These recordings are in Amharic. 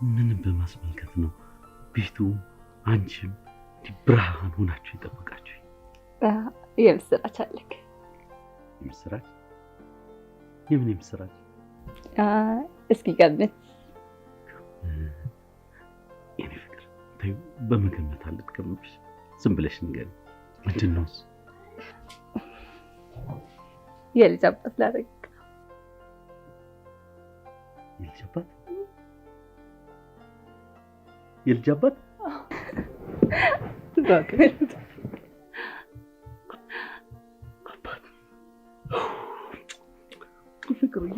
ምንም በማስመልከት ነው ቤቱ አንቺም ብርሃን ሆናችሁ ይጠብቃችሁ? የምስራች አለክ? የምስራች? የምን የምስራች? እስኪ ገምት። የኔ ፍቅር ተይው፣ በመገመት አልጥቀምብሽ። ዝም ብለሽ ንገሪ። ምንድን ነው እሱ? የልጅ አባት ላደርግ። የልጅ አባት? የልጅ አባት? አባት ፍቅሩዬ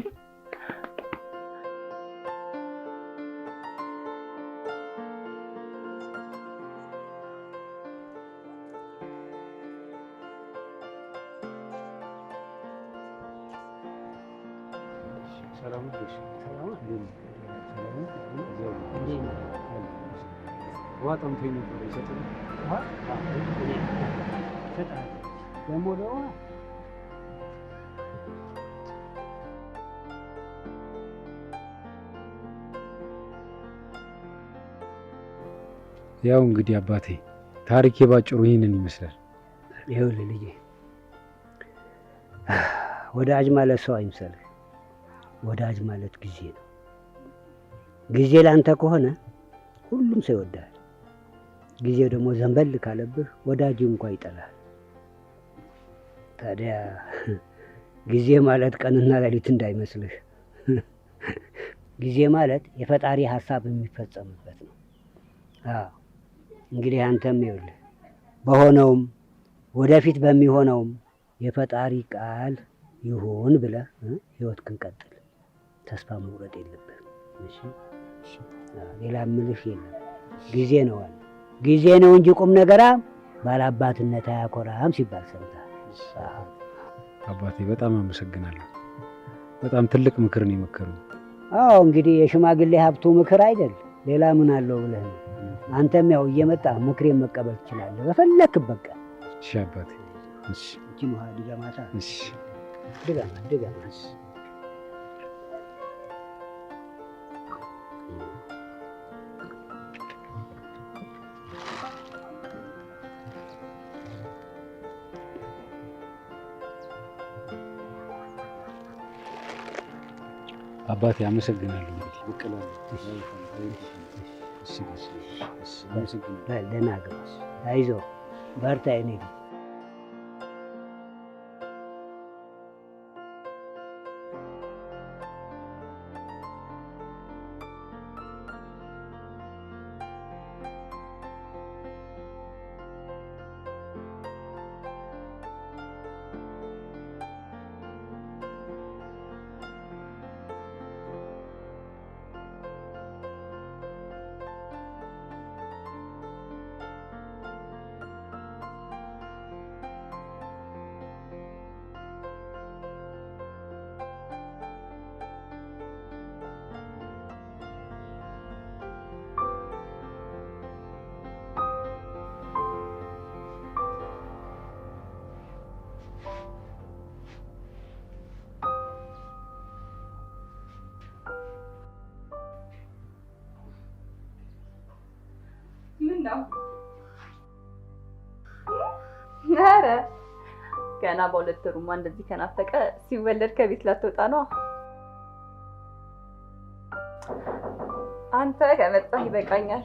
ያው እንግዲህ አባቴ ታሪኬ ባጭሩ ይሄንን ይመስላል። ይኸውልህ ልጄ፣ ወዳጅ ማለት ሰው አይምሰልህ። ወዳጅ ማለት ጊዜ ነው። ጊዜ ላንተ ከሆነ ሁሉም ሰው ይወዳል። ጊዜው ደግሞ ዘንበል ካለብህ ወዳጅ እንኳን ይጠላል። ታዲያ ጊዜ ማለት ቀንና ሌሊት እንዳይመስልህ። ጊዜ ማለት የፈጣሪ ሀሳብ የሚፈጸምበት ነው። አዎ እንግዲህ አንተም ይኸውልህ በሆነውም ወደፊት በሚሆነውም የፈጣሪ ቃል ይሁን ብለህ ህይወትህን ቀጥል። ተስፋ መቁረጥ የለብህም። እሺ? ሌላ ምልሽ የለም። ጊዜ ነው አለ። ጊዜ ነው እንጂ ቁም ነገራ ባላባትነት አያኮራም ሲባል ሰምተሃል? አባቴ በጣም አመሰግናለሁ። በጣም ትልቅ ምክር ነው የመከሩኝ። አዎ እንግዲህ የሽማግሌ ሀብቱ ምክር አይደል? ሌላ ምን አለው ብለህ ነው። አንተም ያው እየመጣህ ምክሬን መቀበል ትችላለህ በፈለክበት ቀን። እሺ አባቴ። እሺ። እቺ ነው ድገማታ። እሺ። ድገማ። አባቴ አመሰግናለሁ። እንግዲህ በቀላሉ ደህና ግባ። አይዞህ በርታ የኔ ልጅ። ኧረ ገና በሁለት ሩማ እንደዚህ ከናፈቀ ሲወለድ ከቤት ላትወጣ ነው። አንተ ከመጣህ ይበቃኛል።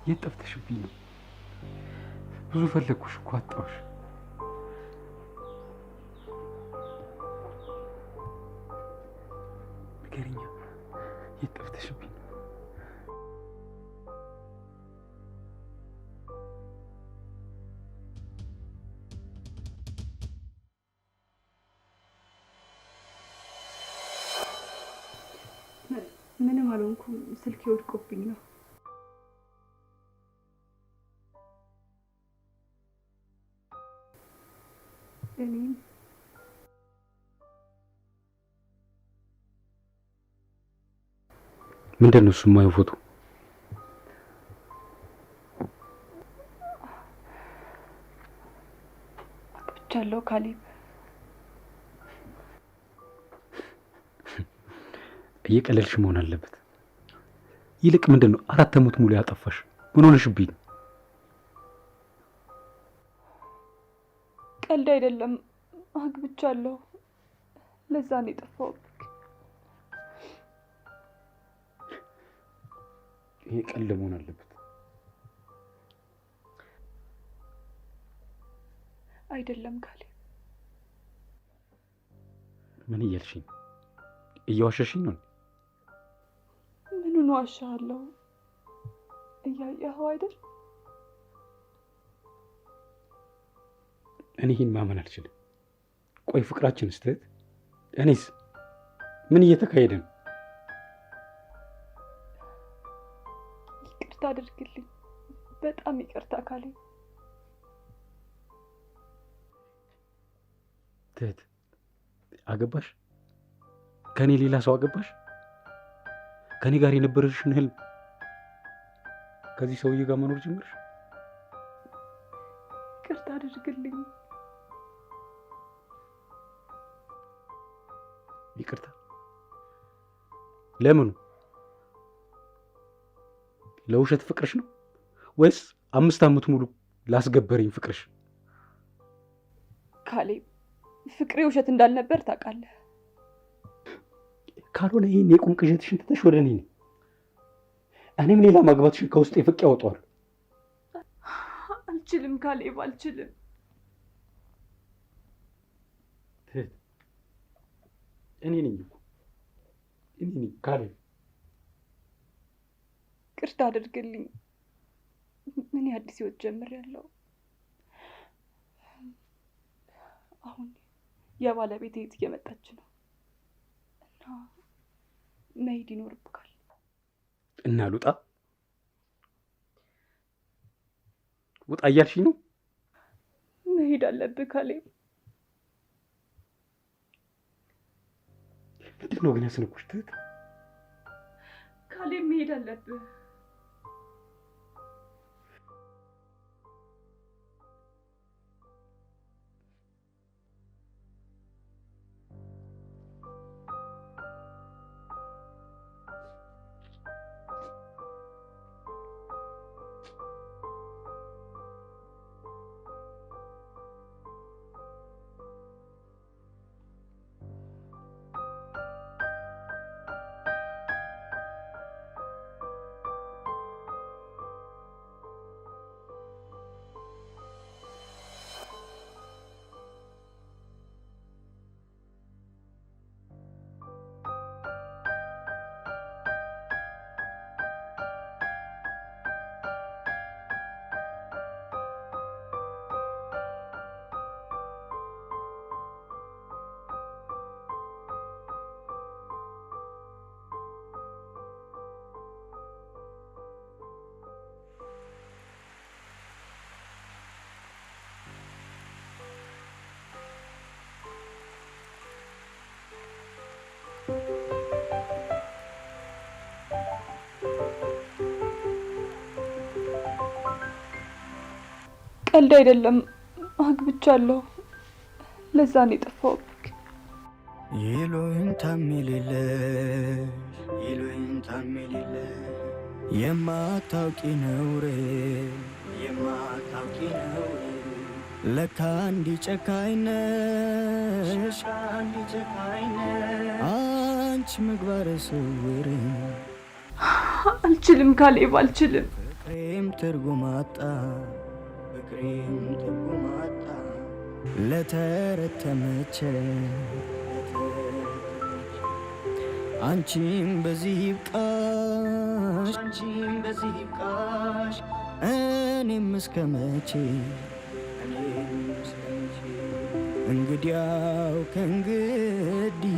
የት ጠፍተሽብኝ ነው? ብዙ ፈለግኩሽ እኮ አጣሁሽ። ንገሪኛ፣ የት ጠፍተሽብኝ ነው? ምንም አልሆንኩም። ስልኬ ወድቆብኝ ነው። እኔም ምንድን ነው እሱ የማየው ፎቶ? አግብቻለሁ ካሌብ። እየቀለልሽ መሆን አለበት። ይልቅ ምንድን ነው 4 ዓመት ሙሉ ያጠፋሽ? ምን ሆነሽብኝ? ቀልድ አይደለም፣ አግብቻለሁ። ለዛ ነው የጠፋሁት። ይሄ ቀልድ መሆን አለበት። አይደለም ካሌብ። ምን እያልሽኝ? እየዋሸሽኝ ነው? ምኑን ዋሻለሁ? እያየኸው አይደል? እኔ ይህን ማመን አልችልም። ቆይ ፍቅራችን ስትት እኔስ ምን እየተካሄደ ነው? ይቅርታ አድርግልኝ። በጣም ይቅርታ ካሌብ። ትት አገባሽ? ከኔ ሌላ ሰው አገባሽ? ከኔ ጋር የነበረሽን ህልም ከዚህ ሰውዬ ጋር መኖር ጀመርሽ? ይቅርታ አድርግልኝ። ይቅርታ? ለምኑ? ለውሸት ፍቅርሽ ነው ወይስ 5 ዓመት ሙሉ ላስገበረኝ ፍቅርሽ? ካሌብ፣ ፍቅሬ ውሸት እንዳልነበር ታውቃለህ። ካልሆነ ይህን የቁም ቅዠትሽን ትተሽ ወደ እኔ ነኝ። እኔም ሌላ ማግባትሽን ከውስጥ የፍቅ ያወጣዋል። አልችልም ካሌብ፣ አልችልም። እኔ ነኝ እኮ እኔ ነኝ ካሌብ። ይቅርታ አድርግልኝ። ምን አዲስ ህይወት ጀምሬያለሁ። አሁን የባለቤቴ እህት እየመጣች ነው እና መሄድ ይኖርብካል። እና ልውጣ? ውጣ እያልሽኝ ነው? መሄድ አለብህ ካሌብ። ምንድን ነው ግን ያስነኩሽ? ትት ካሌብ፣ መሄድ አለብህ። ቀልድ አይደለም፣ አግብቻለሁ። ለዛ ነው የጠፋሁት። ይሉኝታ የሚልለ የማታውቂ ነውሬ ለካ እንዲ ጨካኝ ነሽ አንቺ ምግባረ ስውር። አልችልም ካሌብ፣ አልችልም። ፍቅሬም ትርጉም አጣ ፍቅሬም ትርጉም አጣ ለተረተመች አንቺም በዚህ ይብቃሽ እኔም እስከመቼ እንግዲያው ከእንግዲህ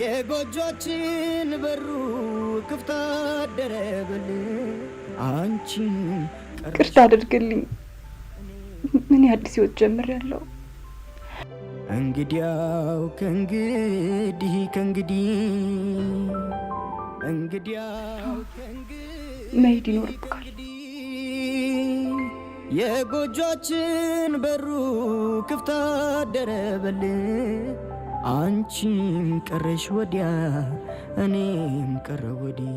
የጎጆችን በሩ ክፍት አደረብል አንቺን ቅርታ አድርግልኝ። ምን አዲስ ህይወት ጀምሬያለሁ። እንግዲያው ከእንግዲህ መሄድ ይኖርብካል። የጎጆችን በሩ ክፍት አደረበል አንቺም ቀረሽ ወዲያ እኔም ቀረ ወዲህ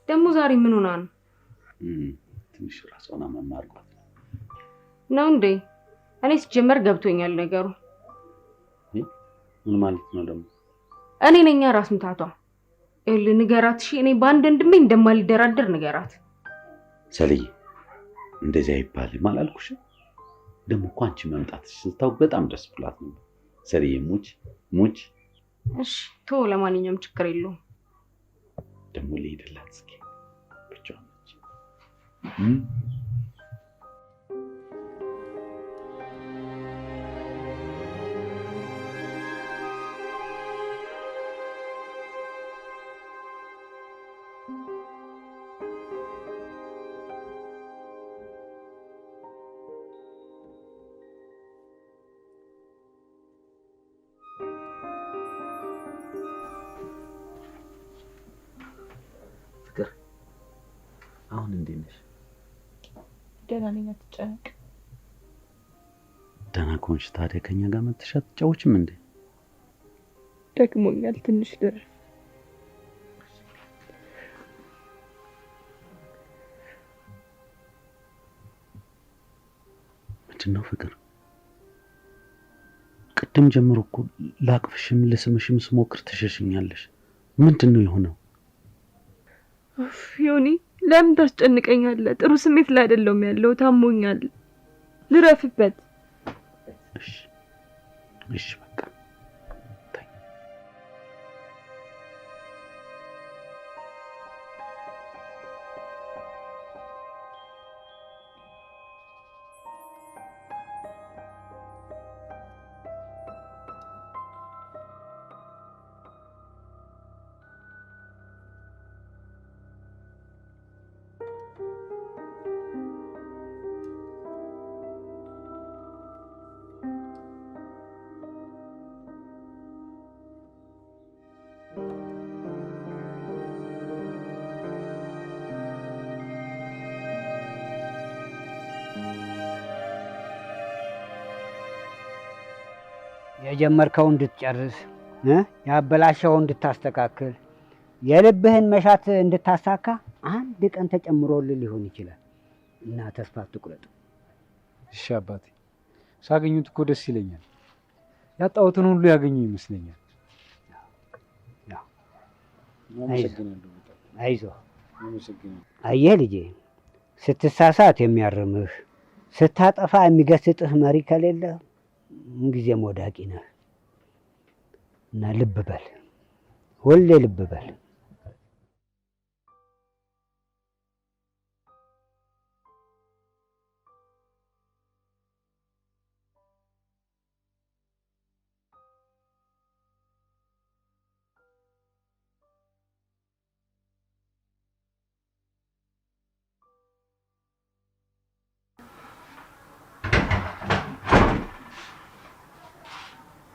ደግሞ ዛሬ ምን ሆና ነው? ትንሽ ራሷን አመማርኳት ነው እንዴ? እኔ ሲጀመር ገብቶኛል ነገሩ። ምን ማለት ነው ደግሞ? እኔ ነኝ ራስ ምታቷ። ንገራት እሺ። እኔ በአንድ ወንድሜ እንደማልደራደር ንገራት። ሰልይ እንደዚህ አይባልም አላልኩሽ? ደግሞ እኮ አንቺ መምጣትሽ ስታውቅ በጣም ደስ ብሏት ነበር። ሰልይ ሙች። እሺ ቶ ለማንኛውም ችግር የለውም። ደግሞ ልሄድላት እስኪ ብቻዋን ነች። አሁን እንዴት ነሽ? ደህና ነኝ፣ አትጨነቅ። ደህና ከሆንሽ ታዲያ ከኛ ጋር መተሽ አትጫወችም እንዴ? ደክሞኛል፣ ትንሽ ልረፍ። ምንድን ነው ፍቅር? ቅድም ጀምሮ እኮ ላቅፍሽም ልስምሽም ስሞክር ትሸሽኛለሽ። ምንድን ነው የሆነው? ዮኒ ለምን ታስጨንቀኛለህ? ጥሩ ስሜት ላይ አይደለም ያለው፣ ታሞኛል። ልረፍበት። እሺ በቃ የጀመርከው እንድትጨርስ ያበላሸው እንድታስተካክል የልብህን መሻት እንድታሳካ አንድ ቀን ተጨምሮልህ ሊሆን ይችላል እና ተስፋ አትቁረጥ። እሺ አባቴ፣ ሳገኙት እኮ ደስ ይለኛል። ያጣሁትን ሁሉ ያገኙ ይመስለኛል። አይዞህ። አየህ ልጄ፣ ስትሳሳት የሚያርምህ ስታጠፋ የሚገስጥህ መሪ ከሌለ ምንጊዜም ወዳቂ ነህ እና ልብ በል። ሁሌ ልብ በል።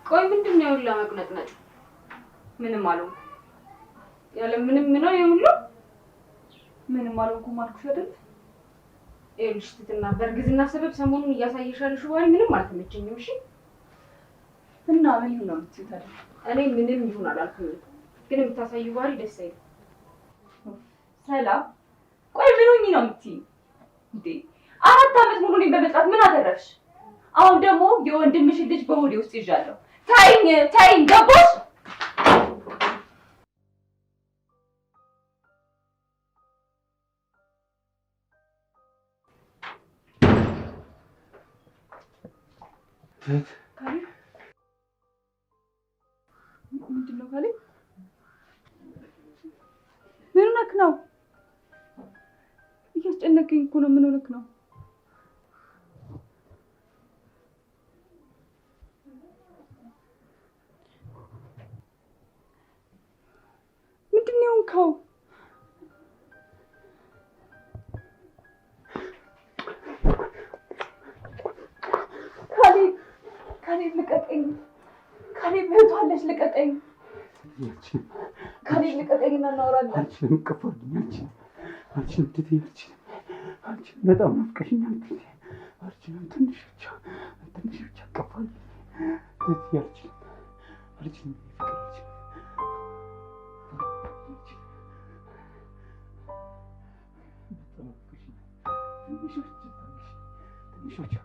ቆይ ምንድን ነው ያለው መቅነጥነጥ? ምንም አልሆንኩም። ያለ ምንም ነው የሁሉ ምንም አልሆንኩም አልኩሽ አይደል? ይኸውልሽ ትትና በእርግዝና ሰበብ ሰሞኑን እያሳየሻለሽ ባህሪ ምንም አልተመቸኝም። እሺ እና ምን ይሁን ነው የምትይው ታዲያ? እኔ ምንም ይሁን አላልኩም፣ ግን የምታሳዩ ባህሪ ደስ አይልም። ሰላም ቆይ ምን ሆኜ ነው የምትይው እንዴ? 4 ዓመት ሙሉ እኔን በመጥራት ምን አደረግሽ? አሁን ደግሞ የወንድምሽ ልጅ በሆዴ ውስጥ ይዣለሁ። ታይኝ ገባሽ? ምንድን ነው ካሌብ? ምን ሆነክ ነው? እያስጨነቀኝ እኮ ነው። ምን ሆነክ ነው? ምንድን ነው የሆንከው? ካሌብ ልቀቀኝ። ካሌብ እህቷ አለች፣ ልቀቀኝ። ካሌብ ልቀቀኝና እናወራለን። አንቺንም ቀፋልኝ። አንቺንም ትትያለሽ። አንቺን በጣም ናፍቀሽኛል። አንቺንም ትንሽ ብቻ ቀፋልኝ። ትትያለሽ። አንቺንም ይፍቅራለሽ። ትንሽ ብቻ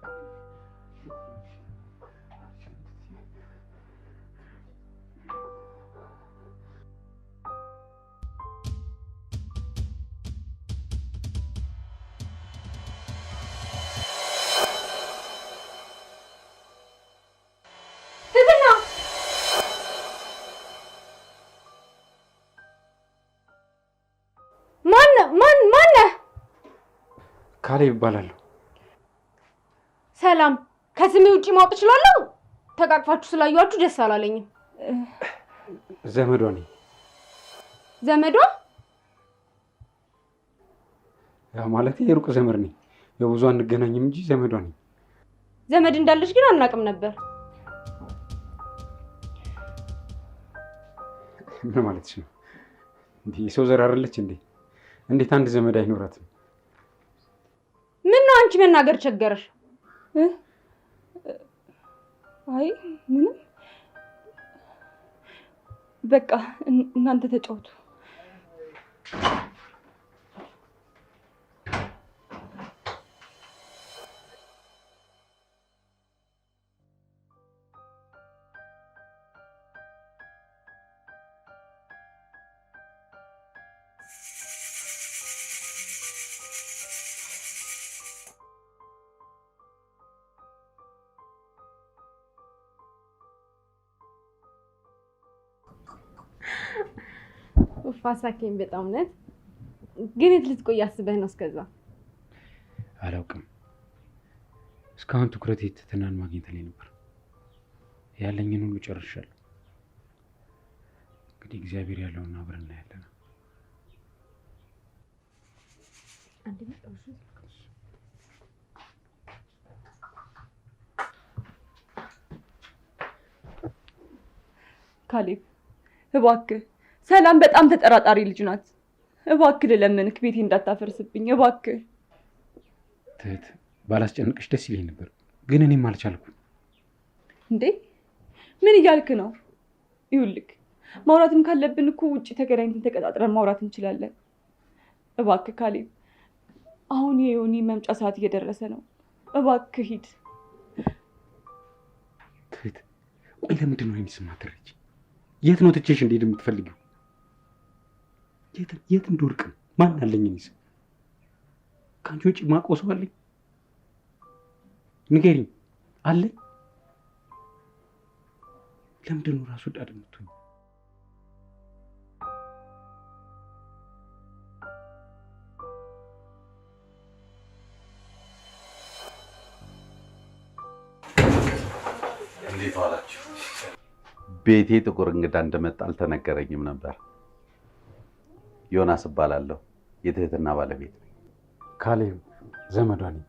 ማነህ? ካሌብ እባላለሁ። ሰላም፣ ከስሜ ውጪ ማወቅ እችላለሁ? ተቃቅፋችሁ ስላየኋችሁ ደስ አላለኝም። ዘመዷ ነኝ። ዘመዷ? ያው ማለት የሩቅ ዘመድ ነኝ። የብዙ አንገናኝም እንጂ ዘመዷ ነኝ። ዘመድ እንዳለች ግን አናውቅም ነበር። ምን ማለትሽ ነው? እንዴ የሰው ዘር አይደለች እንዴ? እንዴት አንድ ዘመድ አይኖራትም? ምን ነው አንቺ መናገር ቸገረሽ? አይ ምንም፣ በቃ እናንተ ተጫወቱ። ፋሳኬን በጣም ነህ። ግን የት ልትቆይ አስበህ ነው እስከዛ? አላውቅም። እስካሁን ትኩረቴ ትትናን ማግኘት ላይ ነበር። ያለኝን ሁሉ ጨርሻለሁ። እንግዲህ እግዚአብሔር ያለውን አብረን እናያለን። ካሌብ እባክህ፣ ሰላም በጣም ተጠራጣሪ ልጅ ናት። እባክህ ልለምንክ ቤቴ እንዳታፈርስብኝ እባክህ። ትህት ባላስጨንቅሽ ደስ ይለኝ ነበር፣ ግን እኔም አልቻልኩም። እንዴ ምን እያልክ ነው? ይኸውልህ ማውራትም ካለብን እኮ ውጪ ተገናኝተን ተቀጣጥረን ማውራት እንችላለን። እባክህ ካሌብ፣ አሁን የዮኒ መምጫ ሰዓት እየደረሰ ነው። እባክህ ሂድ። ትህት ቆይ ለምንድን ነው የሚስማ ትረጂ? የት ነው ትቼሽ እንዴት የምትፈልጊው? የት እንደወርቅ ማን አለኝ? እኔስ ከአንቺ ውጭ ማውቀው ሰው አለኝ? ንገሪኝ፣ አለኝ? ለምንድን ነው ራስ ወዳድ የምትሆኝ? እንዴት ዋላችሁ? ቤቴ ጥቁር እንግዳ እንደመጣ አልተነገረኝም ነበር። ዮናስ እባላለሁ። የትህትና ባለቤት ነኝ። ካሌብ ዘመዷ ነኝ።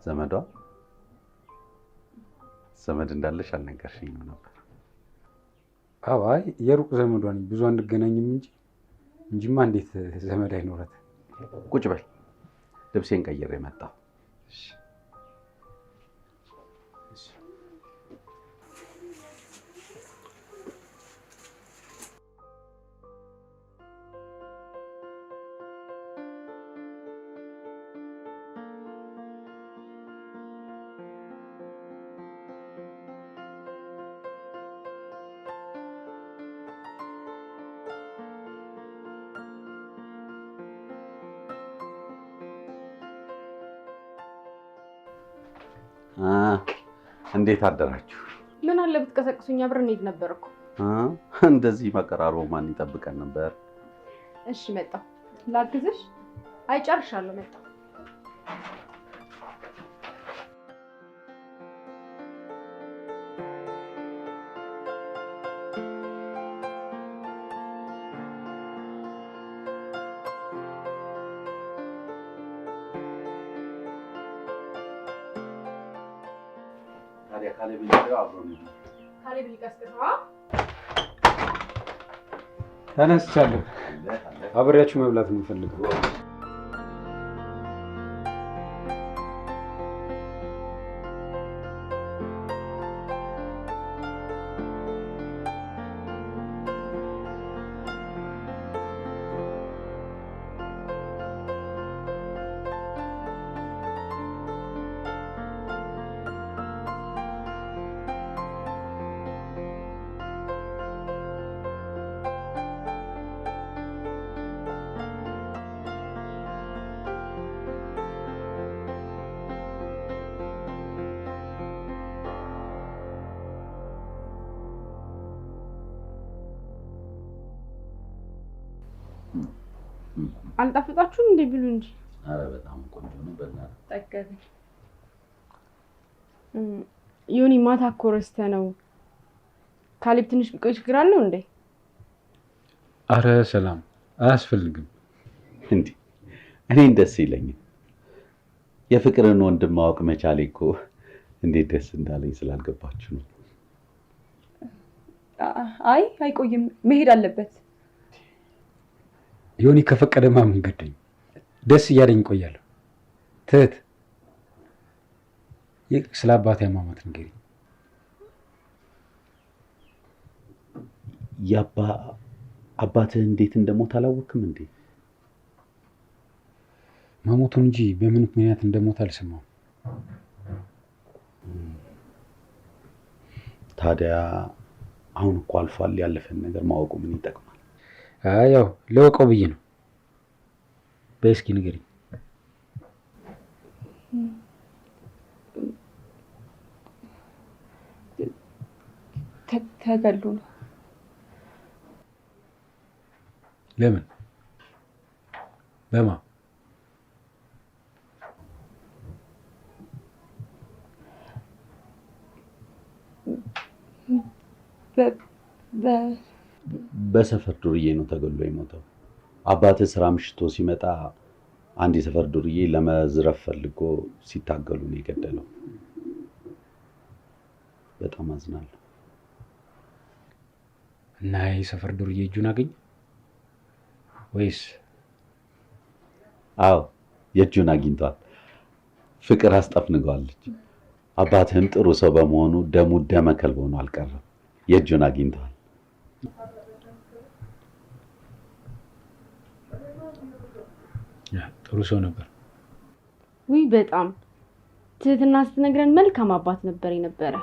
ዘመዷ? ዘመድ እንዳለሽ አልነገርሽኝም ነበር። አይ የሩቅ ዘመዷ ነኝ። ብዙ አንገናኝም እንጂማ እንዴት ዘመድ አይኖረት? ቁጭ በል። ልብሴን ቀይሬ መጣሁ። እንዴት አደራችሁ? ምን አለ ብትቀሰቅሱኝ አብረን እንሄድ ነበር እኮ። እንደዚህ መቀራረቡ ማን ይጠብቀን ነበር? እሺ መጣሁ። ላግዝሽ? አይ ጨርሻለሁ፣ መጣሁ። ታዲያ ካሌብ እንደው አብሮ ነው። ካሌብ ሊቀስቅሰዋ ተነስቻለሁ። አብሬያችሁ መብላት ነው የምፈልገው። አልጣፍጣችሁም እንዴ? ብሉ እንጂ። አረ በጣም ቆንጆ ነው። በእናትህ ጠገበኝ። ዮኒ ማታ እኮ ረስተህ ነው። ካሌብ ትንሽ ቢቆይ ችግር አለው እንዴ? አረ ሰላም አያስፈልግም። እንዴ እኔን ደስ ይለኛል። የፍቅርን ወንድም ማወቅ መቻሌ እኮ እንዴት ደስ እንዳለኝ ስላልገባችሁ ነው። አይ አይቆይም፣ መሄድ አለበት። ዮኒ ከፈቀደማ ምን ገደኝ? ደስ እያለኝ እቆያለሁ። ትህት ስለ አባቴ አሟሟት ንገሪኝ። አባትህ እንዴት እንደሞት አላወቅም እንዴ? መሞቱን እንጂ በምን ምክንያት እንደሞት አልሰማሁም። ታዲያ አሁን እኮ አልፏል። ያለፈን ነገር ማወቁ ምን ይጠቅማል? ያው ለወቀው ብዬ ነው። በይ እስኪ ንገሪኝ። ተገሉ ነው። ለምን? በማ? በሰፈር ዱርዬ ነው ተገሎ የሞተው። አባትህ ስራ ምሽቶ ሲመጣ አንድ የሰፈር ዱርዬ ለመዝረፍ ፈልጎ ሲታገሉ ነው የገደለው። በጣም አዝናለሁ። እና የሰፈር ዱርዬ እጁን አገኘ ወይስ? አዎ የእጁን አግኝቷል። ፍቅር አስጠፍንገዋለች። አባትህም ጥሩ ሰው በመሆኑ ደሙ ደመ ከልብ ሆኖ አልቀረም። የእጁን አግኝቷል። ጥሩ ሰው ነበር። ውይ በጣም ትህትና ስትነግረን መልካም አባት ነበር የነበረ።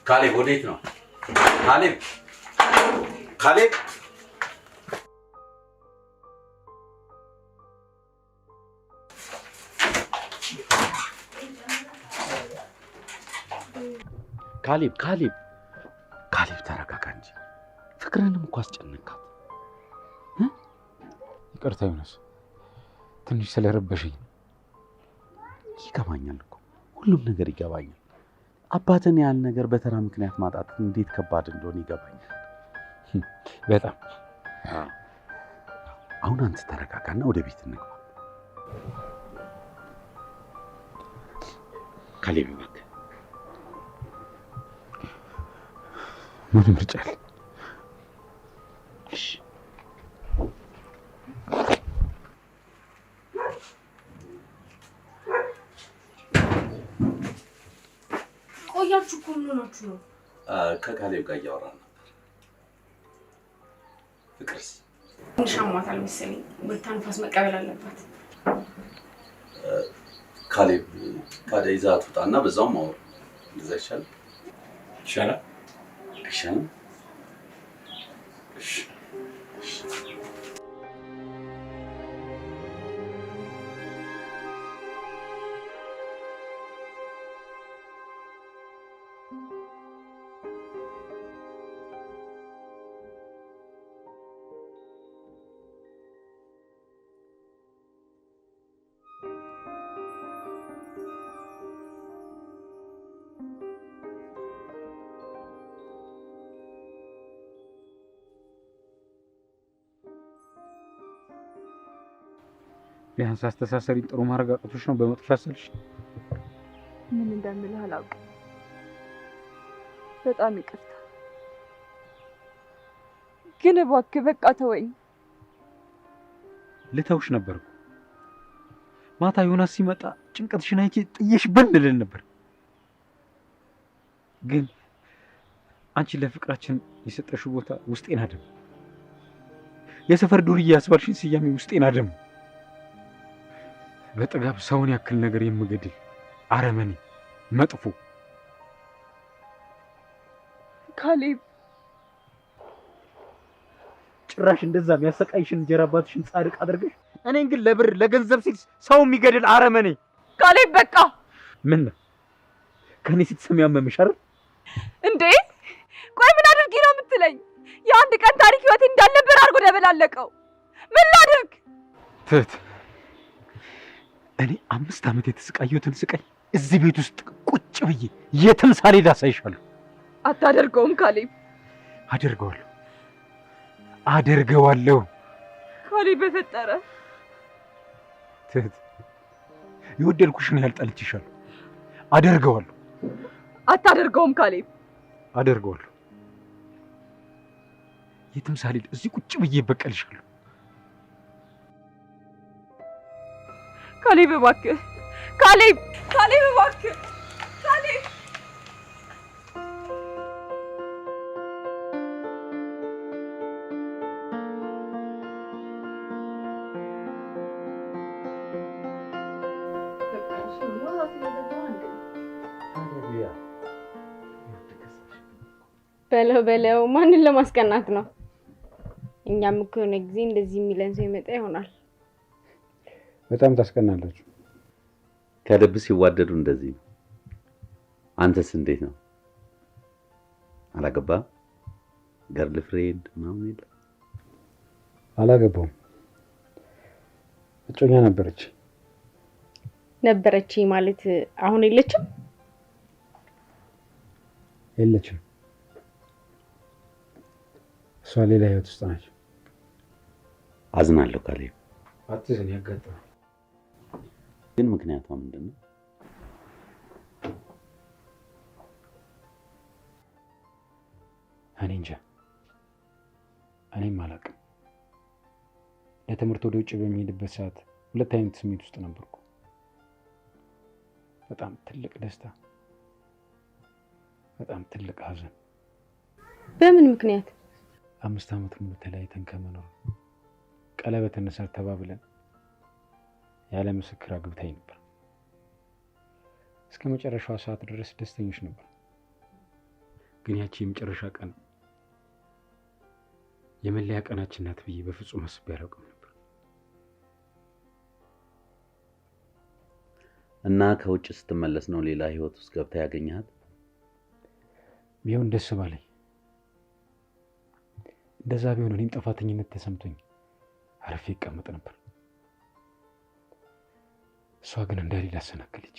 ካሌብ ወዴት ነው? ካሌብ ካሌብ ካሌብ ካሌብ ካሌብ ተረጋጋ እንጂ ፍቅርንም እኮ አስጨነካት። ይቅርታ ዮናስ፣ ትንሽ ስለረበሸኝ። ይገባኛል እኮ ሁሉም ነገር ይገባኛል። አባትን ያህል ነገር በተራ ምክንያት ማጣት እንዴት ከባድ እንደሆነ ይገባኛል። በጣም አሁን አንተ ተረጋጋና ወደ ቤት እንግባ። ካሌብ እባክህ ምን ምርጫ አለ? እሺ ቆያችሁ እኮ ምን ሆናችሁ ነው? ከካሌብ ጋር እያወራን ነበር። ፍቅርስ ትንሽ አሟታል መሰለኝ። ወጥታ ንፋስ መቀበል አለባት። ካሌብ ታዲያ ይዛት ውጣና በዛውም አወሩ። እንደዛ ይሻላል? ይሻላል? አይሻልም? እሺ ቢያንስ አስተሳሰሪን ጥሩ ማረጋገጦች ነው በመጥፋሰልሽ። ምን እንደምልህ አላውቅም። በጣም ይቅርታ፣ ግን እባክህ በቃ ተወኝ። ልተውሽ ነበር እኮ ማታ ዮናስ ሲመጣ ጭንቀትሽን አይቼ ጥዬሽ ብንልን ነበር። ግን አንቺ ለፍቅራችን የሰጠሽው ቦታ ውስጤን አደም። የሰፈር ዱርዬ ያስባልሽኝ ስያሜ ውስጤን አደም። በጥጋብ ሰውን ያክል ነገር የምገድል አረመኔ መጥፎ ካሌብ፣ ጭራሽ እንደዛ የሚያሰቃይሽን እንጀራ አባትሽን ጻድቅ አድርገሽ እኔን ግን ለብር ለገንዘብ ሲል ሰው የሚገድል አረመኔ። ካሌብ በቃ። ምን ነው ከኔ ስትሰሚ ያመምሽ አይደል እንዴ? ቆይ ምን አድርጊ ነው የምትለኝ? የአንድ ቀን ታሪክ ህይወቴ እንዳልነበር አድርጎ ደበላለቀው። ምን ላድርግ? ትት እኔ 5 ዓመት የተሰቃየሁትን ስቃይ እዚህ ቤት ውስጥ ቁጭ ብዬ የትም ሳልሄድ አሳይሻለሁ። አታደርገውም ካሌብ። አደርገዋለሁ አደርገዋለሁ። ካሌብ በፈጠረ ትት የወደድኩሽን ያህል ጠልቼሻለሁ። አደርገዋለሁ። አታደርገውም ካሌብ። አደርገዋለሁ። የትም ሳልሄድ እዚህ ቁጭ ብዬ በቀልሻለሁ። ካሌብ እባክህ፣ ካሌብ፣ ካሌብ እባክህ፣ ካሌብ። በለው በለው፣ ማንን ለማስቀናት ነው? እኛም እኮ የሆነ ጊዜ እንደዚህ የሚለን ሰው ይመጣ ይሆናል። በጣም ታስቀናላችሁ። ከልብ ሲዋደዱ እንደዚህ ነው። አንተስ እንዴት ነው? አላገባህም? ገርል ፍሬንድ ምናምን የለም? አላገባውም። እጮኛ ነበረች። ነበረች ማለት አሁን የለችም? የለችም። እሷ ሌላ ህይወት ውስጥ ናቸው። አዝናለሁ ካሌብ። አትዘን፣ ያጋጥማል። ግን ምክንያቷ ምንድን ነው? እኔ እንጃ፣ እኔም አላውቅም። ለትምህርት ወደ ውጭ በሚሄድበት ሰዓት 2 አይነት ስሜት ውስጥ ነበርኩ። በጣም ትልቅ ደስታ፣ በጣም ትልቅ ሀዘን። በምን ምክንያት? 5 ዓመት ሙሉ ተለያይተን ከመኖር ቀለበት እንሰር ተባብለን ያለ ምስክር አግብታኝ ነበር። እስከ መጨረሻዋ ሰዓት ድረስ ደስተኞች ነበር። ግን ያቺ የመጨረሻ ቀን የመለያ ቀናችን ናት ብዬ በፍጹም አስቤ አላውቅም ነበር። እና ከውጭ ስትመለስ ነው ሌላ ህይወት ውስጥ ገብታ ያገኘሃት? ቢሆን ደስ ባለኝ። እንደዛ ቢሆን እኔም ጥፋተኝነት ተሰምቶኝ አረፌ ይቀመጥ ነበር። እሷ ግን እንዳሌላ አሰናከለች።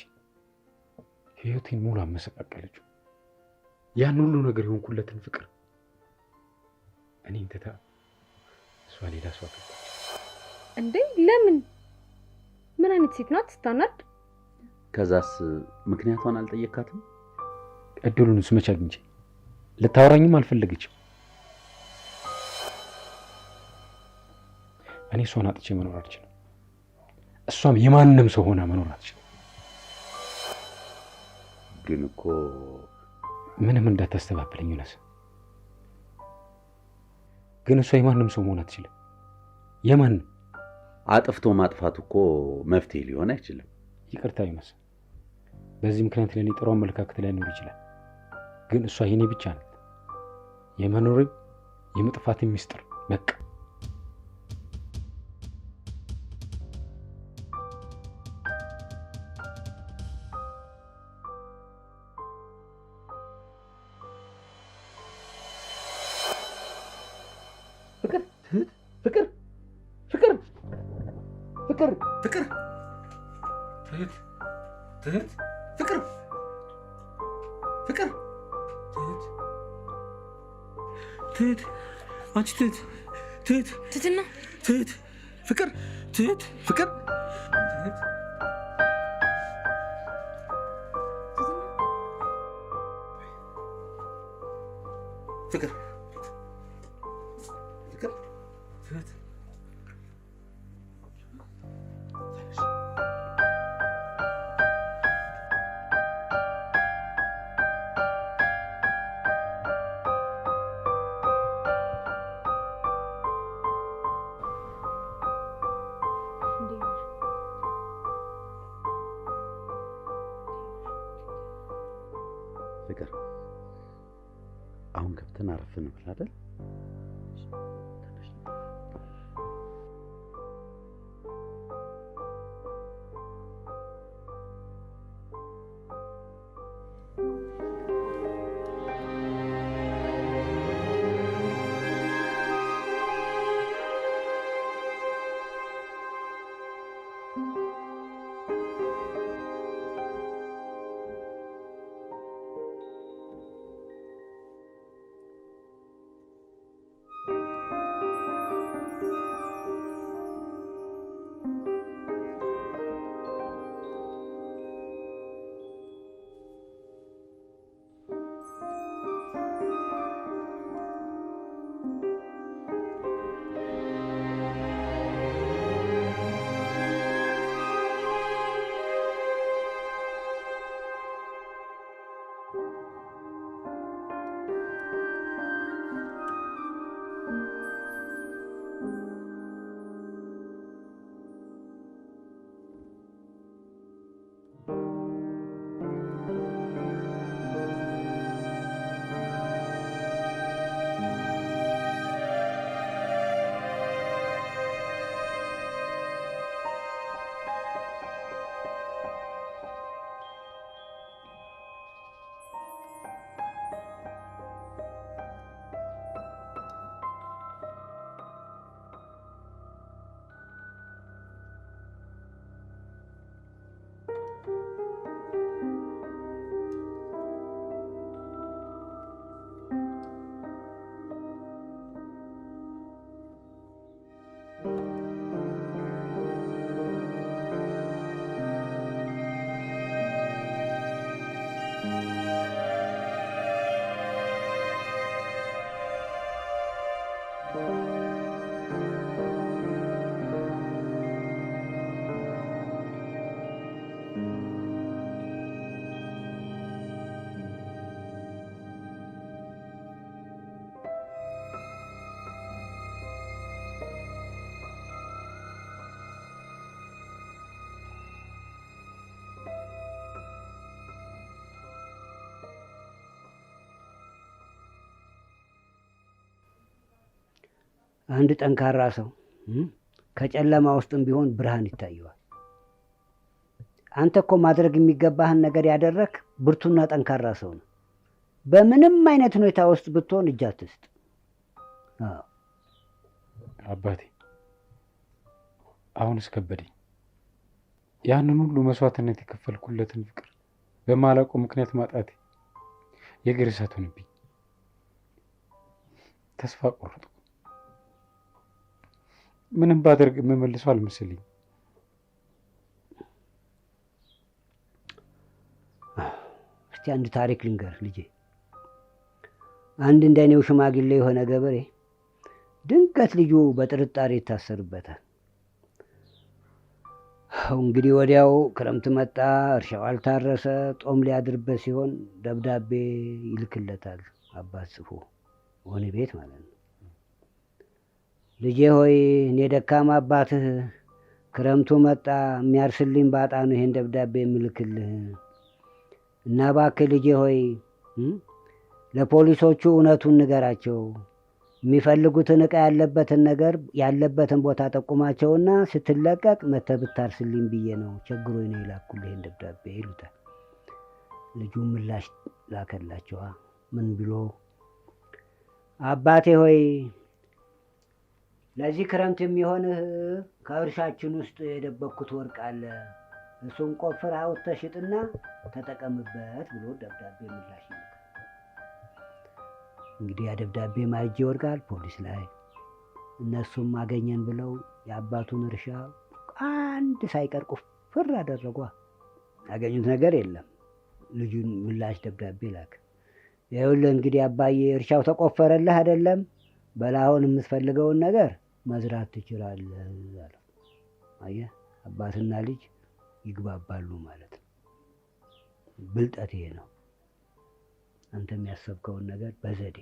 ህይወቴን ሙሉ አመሰቃቀለችው። ያን ሁሉ ነገር የሆንኩለትን ፍቅር እኔን ትታ እሷ ሌላ ሰው አገባች። እንዴ ለምን? ምን አይነት ሴት ናት ስታናድ? ከዛስ ምክንያቷን አልጠየካትም? እድሉንስ መቼ አግኝቼ? ልታወራኝም አልፈለገችም። እኔ እሷን አጥቼ መኖር አልችልም። እሷም የማንም ሰው ሆና መኖር አትችልም። ግን እኮ ምንም እንዳታስተባብለኝ ዮናስ። ግን እሷ የማንም ሰው መሆን አትችልም። የማንም አጥፍቶ ማጥፋት እኮ መፍትሄ ሊሆን አይችልም። ይቅርታ ዮናስ፣ በዚህ ምክንያት ለእኔ ጥሩ አመለካከት ላይኖር ይችላል። ግን እሷ የኔ ብቻ ናት። የመኖሬ የመጥፋት ሚስጥር በቃ። ፍቅር አሁን ገብተን አረፍ እንበል አይደል? አንድ ጠንካራ ሰው ከጨለማ ውስጥም ቢሆን ብርሃን ይታየዋል። አንተ እኮ ማድረግ የሚገባህን ነገር ያደረክ ብርቱና ጠንካራ ሰው ነው። በምንም አይነት ሁኔታ ውስጥ ብትሆን እጅ አትስጥ። አባቴ አሁንስ ከበደኝ። ያንን ሁሉ መስዋዕትነት የከፈልኩለትን ፍቅር በማላውቀው ምክንያት ማጣቴ የእግር እሳት ሆነብኝ። ተስፋ ቆረጥኩ። ምንም ባደርግ የምመልሰው አልመሰለኝ። እስቲ አንድ ታሪክ ልንገር ልጄ። አንድ እንደኔው ሽማግሌ የሆነ ገበሬ ድንገት ልጁ በጥርጣሬ ይታሰርበታል። እንግዲህ ወዲያው ክረምት መጣ፣ እርሻው አልታረሰ፣ ጦም ሊያድርበት ሲሆን ደብዳቤ ይልክለታል አባት ጽፎ፣ ወህኒ ቤት ማለት ነው። ልጄ ሆይ እኔ ደካማ አባትህ ክረምቱ መጣ፣ የሚያርስልኝ ባጣ ነው ይሄን ደብዳቤ የምልክልህ እና እባክህ ልጄ ሆይ ለፖሊሶቹ እውነቱን ንገራቸው፣ የሚፈልጉትን ዕቃ ያለበትን ቦታ ጠቁማቸውና ስትለቀቅ መተህ ብታርስልኝ ብዬ ነው፣ ቸግሮኝ ነው የላኩልህ ይሄን ደብዳቤ ይሉታል። ልጁ ምላሽ ላከላቸዋ። ምን ብሎ? አባቴ ሆይ ለዚህ ክረምት የሚሆንህ ከእርሻችን ውስጥ የደበቅኩት ወርቅ አለ፣ እሱን ቆፍረህ አውጥተህ ሽጥና ተጠቀምበት ብሎ ደብዳቤ ምላሽ ይልካል። እንግዲህ ያ ደብዳቤ ማይጄ ይወድቃል ፖሊስ ላይ። እነሱም አገኘን ብለው የአባቱን እርሻ አንድ ሳይቀር ቁፍር አደረጓ። ያገኙት ነገር የለም። ልጁን ምላሽ ደብዳቤ ላክ። ይኸውልህ እንግዲህ አባዬ እርሻው ተቆፈረልህ አይደለም? በላሁን የምትፈልገውን ነገር መዝራት ትችላለህ አለ። አየህ፣ አባትና ልጅ ይግባባሉ ማለት ነው። ብልጠት ይሄ ነው። አንተ የሚያሰብከውን ነገር በዘዴ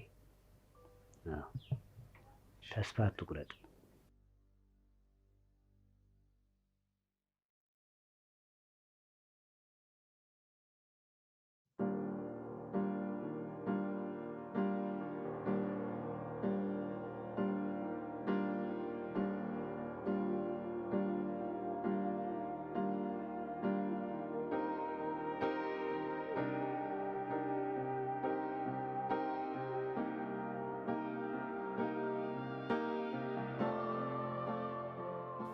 ተስፋ አትቁረጥ።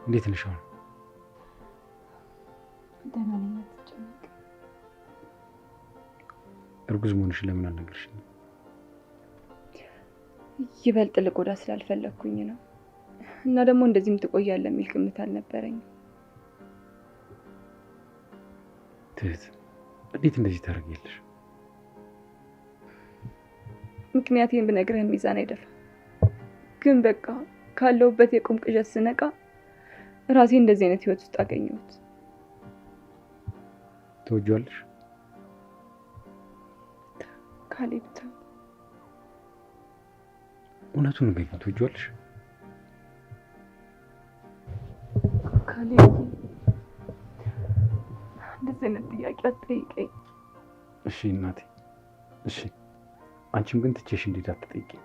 እንዴት ነሽ አሁን? ደህና ነኝ፣ አትጨነቅ። እርጉዝ መሆንሽን ለምን አልነገርሽኝም? ይበልጥ ልጎዳ ስላልፈለግኩኝ ነው። እና ደግሞ እንደዚህም ትቆያለህ የሚል ግምት አልነበረኝም። ትህት፣ እንዴት እንደዚህ ታደርጊያለሽ? ምክንያቴን ብነግርህ ሚዛን አይደፋም። ግን በቃ ካለሁበት የቁም ቅዠት ስነቃ ራሴ እንደዚህ አይነት ህይወት ውስጥ አገኘሁት። ትወጂዋለሽ? ካሌብ እውነቱን ንገሪኝ። ትወጂዋለሽ? ካሌብ እንደዚህ አይነት ጥያቄ አትጠይቀኝ። እሺ እናቴ፣ እሺ። አንቺም ግን ትቼሽ እንዴት አትጠይቂኝ?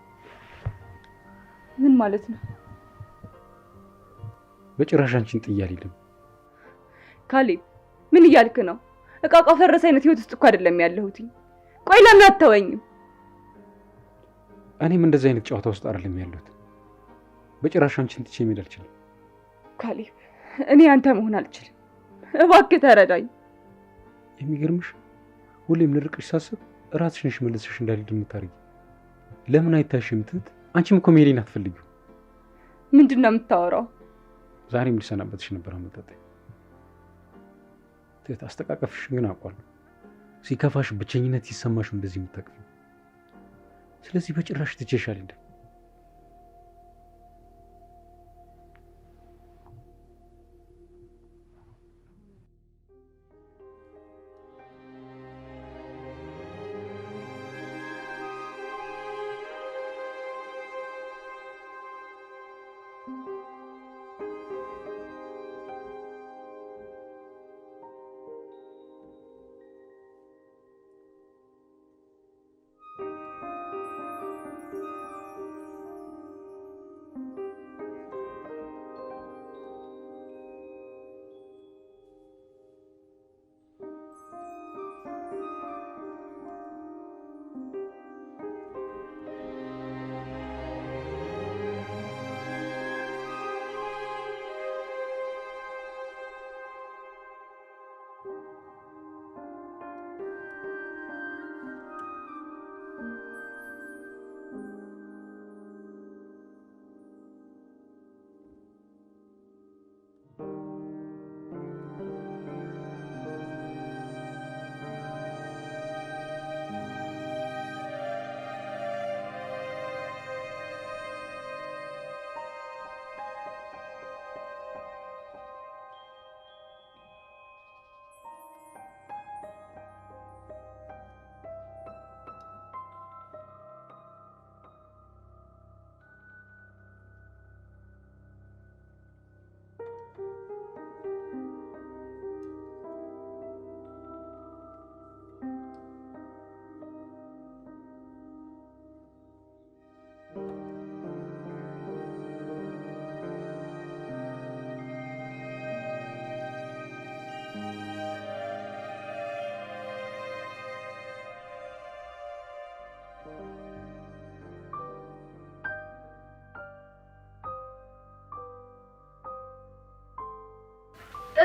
ምን ማለት ነው? በጭራሽ አንቺን ጥዬ አልሄድም። ካሌብ ምን እያልክ ነው? እቃ ፈረሰ አይነት ህይወት ውስጥ እኮ አይደለም ያለሁት። ቆይ ለምን አትተወኝም? እኔም እንደዚህ አይነት ጨዋታ ውስጥ አይደለም ያለሁት። በጭራሽ አንቺን ትቼ መሄድ አልችልም። ካሌብ እኔ አንተ መሆን አልችልም። እባክህ ተረዳኝ። የሚገርምሽ ሁሌም ልርቅሽ ሳስብ ራስሽ ነሽ መልሰሽ እንዳልሄድ የምታደርጊ። ለምን አይታሽም ትህት? አንቺም እኮ መሄዴን አትፈልጊው። ምንድን ነው የምታወራው? ዛሬም ልሰናበትሽ ነበር አመጣጤ። ትህት፣ አስተቃቀፍሽ ግን አውቃለሁ። ሲከፋሽ፣ ብቸኝነት ሲሰማሽ እንደዚህ የምታቅፊው። ስለዚህ በጭራሽ ትቼሽ አልሄድም።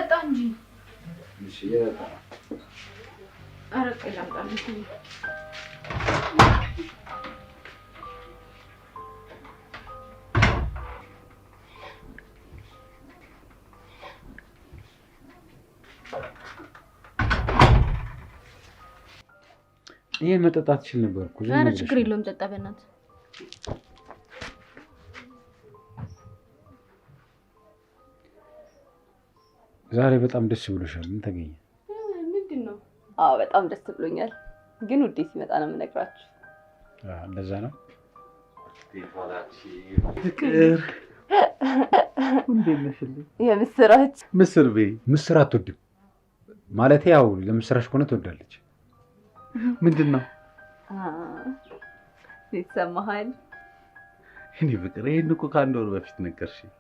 ጠጣ እንጂ። እሺ የጠጣ አረቄ ላምጣልሽ። ይሄን መጠጣት ትችል ነበር እኮ። ኧረ ችግር የለውም ጠጣ በእናትህ። ዛሬ በጣም ደስ ብሎሻል። ምን ተገኘ? ምንድን ነው? አዎ በጣም ደስ ብሎኛል፣ ግን ውዴ ሲመጣ ነው የምነግራችሁ። እንደዛ ነው። ፍቅር እንዴት ነሽልኝ? የምስራች ምስር ቤ ምስር አትወድም ማለት? ያው ለምስራች ከሆነ ትወዳለች። ምንድን ነው ይሰማሃል? እኔ ፍቅር ይሄን እኮ ከአንድ ወር በፊት ነገርሽኝ።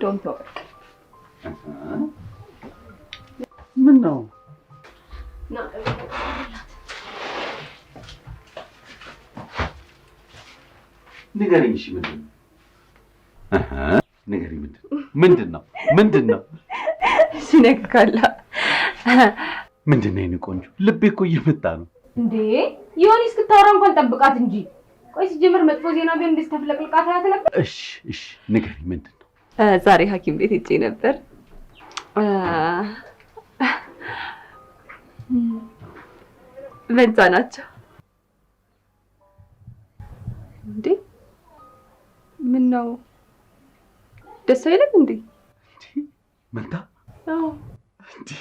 ዶንት ወርክ። ምን ነው ንገሪኝ። እሺ ምንድን ነው? ንገሪኝ። ምንድን ነው? እሺ ነግካላ። ምንድን ነው? የእኔ ቆንጆ ልቤ እኮ እየመጣ ነው እንዴ። ይሁን እስክታወራ እንኳን ጠብቃት እንጂ። ቆይ ሲጀምር መጥፎ ዜና ቢሆን እንደዚህ ተፍለቅልቃት አያት ነበር። እሺ ንገሪኝ። ምንድን ነው? ዛሬ ሐኪም ቤት ሄጄ ነበር። መንታ ናቸው። እንዴ ምን ነው ደስ አይልም እንዴ? መንታ? አዎ። እንዴ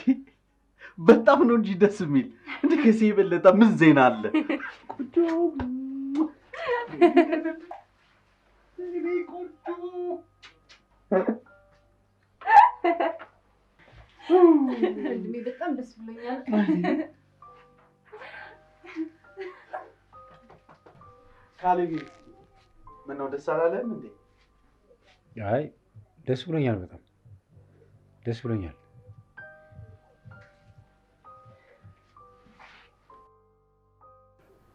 በጣም ነው እንጂ ደስ የሚል። እንዴ ከዚህ የበለጠ ምን ዜና አለ? ቆንጆ በጣም ደስ ብሎኛል። ካሌብ ምነው ደስ አላለህም እንዴ? አይ ደስ ብሎኛል፣ በጣም ደስ ብሎኛል።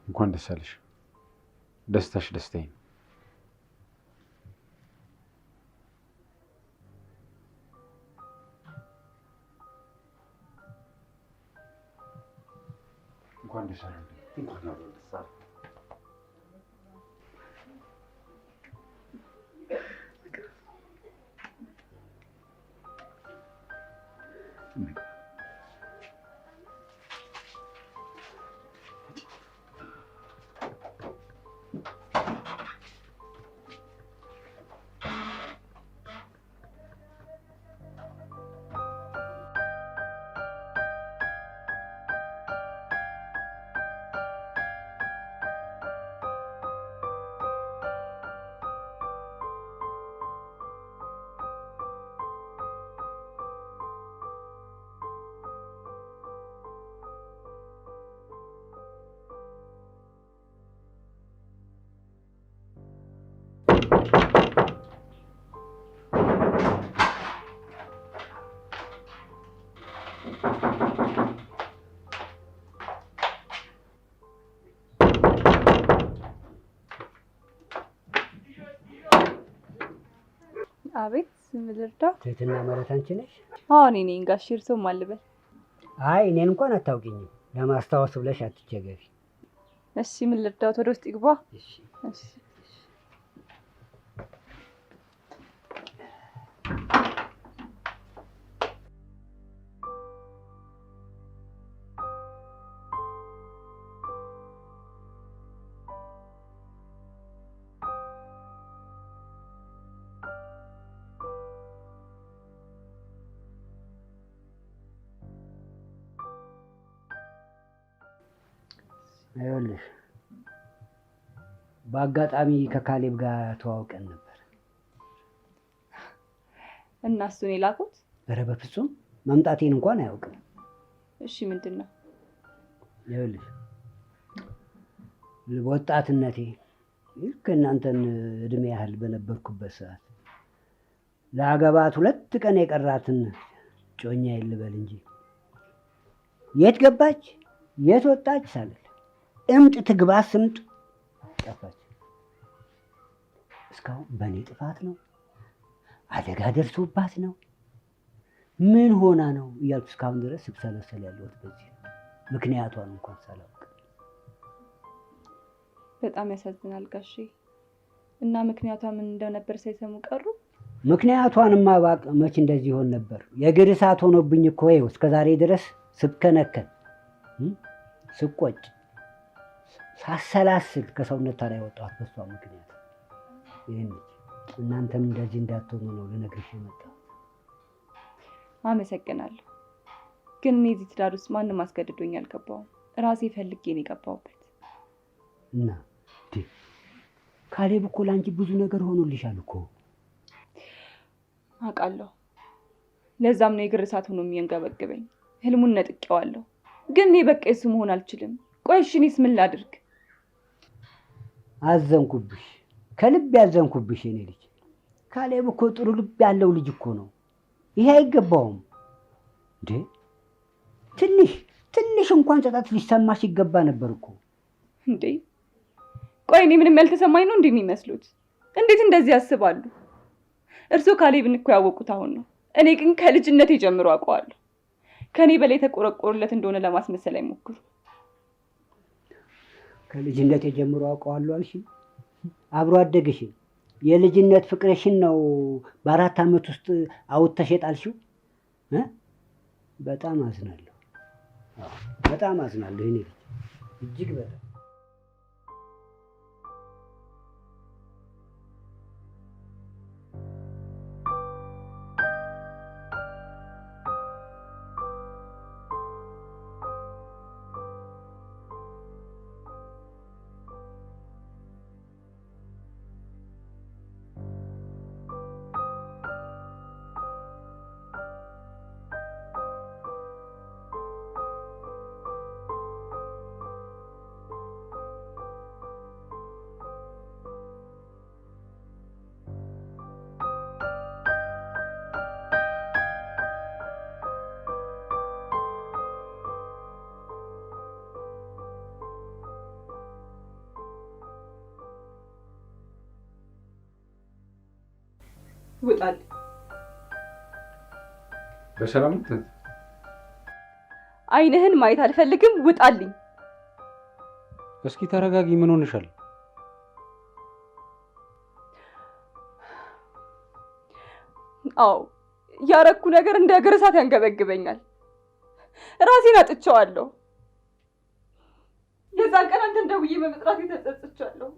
እንኳን ደስ አለሽ። ደስታሽ ደስታዬ ነው። እንኳን ደስ አለሽ። እንኳን አብሮ ደስ አለ። አቤት ምልርዳ። ትህትና ማለት አንቺ ነሽ? አዎ እኔ ነኝ። ጋሽ እርሶ ማልበል? አይ እኔን እንኳን አታውቂኝም። ለማስታወስ ብለሽ አትቸገሪ። እሺ ምልርዳው ወደ ውስጥ ይግባ። እሺ እሺ ይኸውልሽ በአጋጣሚ ከካሌብ ጋር ተዋውቀን ነበር እና እሱን የላኩት? ኧረ በፍጹም መምጣቴን እንኳን አያውቅም። እሺ ምንድን ነው? ይኸውልሽ በወጣትነቴ ልክ እናንተን እድሜ ያህል በነበርኩበት ሰዓት ለአገባት 2 ቀን የቀራትን ጮኛ ይልበል እንጂ የት ገባች የት ወጣች ሳልል እምጥ ትግባ ስምጥ ጠፋች። እስካሁን በእኔ ጥፋት ነው አደጋ ደርሶባት ነው ምን ሆና ነው እያልኩ እስካሁን ድረስ ስብሰለሰል ያለሁት በዚህ ምክንያቷን እንኳን ሳላውቅ። በጣም ያሳዝናል ጋሼ። እና ምክንያቷ ምን እንደነበር ሳይሰሙ ቀሩ? ምክንያቷንማ ባቅ መች እንደዚህ ይሆን ነበር። የእግር እሳት ሆኖብኝ እኮ ይኸው እስከዛሬ ድረስ ስብከነከን፣ ስቆጭ፣ ሳሰላስል ከሰውነት ታዲያ ያወጣኋት በሷ ምክንያት። ይህን እናንተም እንደዚህ እንዳትሆኑ ነው ልነግርሽ የመጣሁት። አመሰግናለሁ። ግን እኔ እዚህ ትዳር ውስጥ ማንም አስገድዶኝ አልገባሁም። ራሴ ፈልጌ ነው የገባሁበት። እና ካሌብ እኮ ለአንቺ ብዙ ነገር ሆኖልሻል እኮ። አውቃለሁ። ለዛም ነው የእግር እሳት ሆኖ የሚያንገበግበኝ። ህልሙን ነጥቄዋለሁ። ግን እኔ በቃ እሱ መሆን አልችልም። ቆይ እሺ እኔስ ምን ላድርግ? አዘንኩብሽ፣ ከልብ ያዘንኩብሽ የኔ ልጅ። ካሌብ እኮ ጥሩ ልብ ያለው ልጅ እኮ ነው። ይሄ አይገባውም እንዴ? ትንሽ እንኳን ጸጸት ሊሰማሽ ይገባ ነበር እኮ እንዴ። ቆይ እኔ ምንም ያልተሰማኝ ነው እንደሚመስሉት? እንዴት እንደዚህ ያስባሉ? እርስዎ ካሌብን እኮ ያወቁት አሁን ነው። እኔ ግን ከልጅነቴ ጀምሮ አውቀዋለሁ። ከኔ በላይ ተቆረቆሩለት እንደሆነ ለማስመሰል አይሞክሩ። ከልጅነቴ ጀምሮ አውቀዋለሁ አልሽ? አብሮ አደግሽን የልጅነት ፍቅርሽን ነው በ4 ዓመት ውስጥ አውጥተሽ የጣልሽው? በጣም አዝናለሁ። በጣም አዝናለሁ እኔ ልጅ እጅግ በጣም። ውጣል። በሰላም አይንህን ማየት አልፈልግም። ውጣልኝ። እስኪ ተረጋጊ። ምን ሆነሻል? አዎ ያረኩ ነገር እንደ እግር እሳት ያንገበግበኛል። ራሴን አጥቼዋለሁ። የዛን ቀን አንተን ደውዬ በመጥራቴ ተጸጽቻለሁ።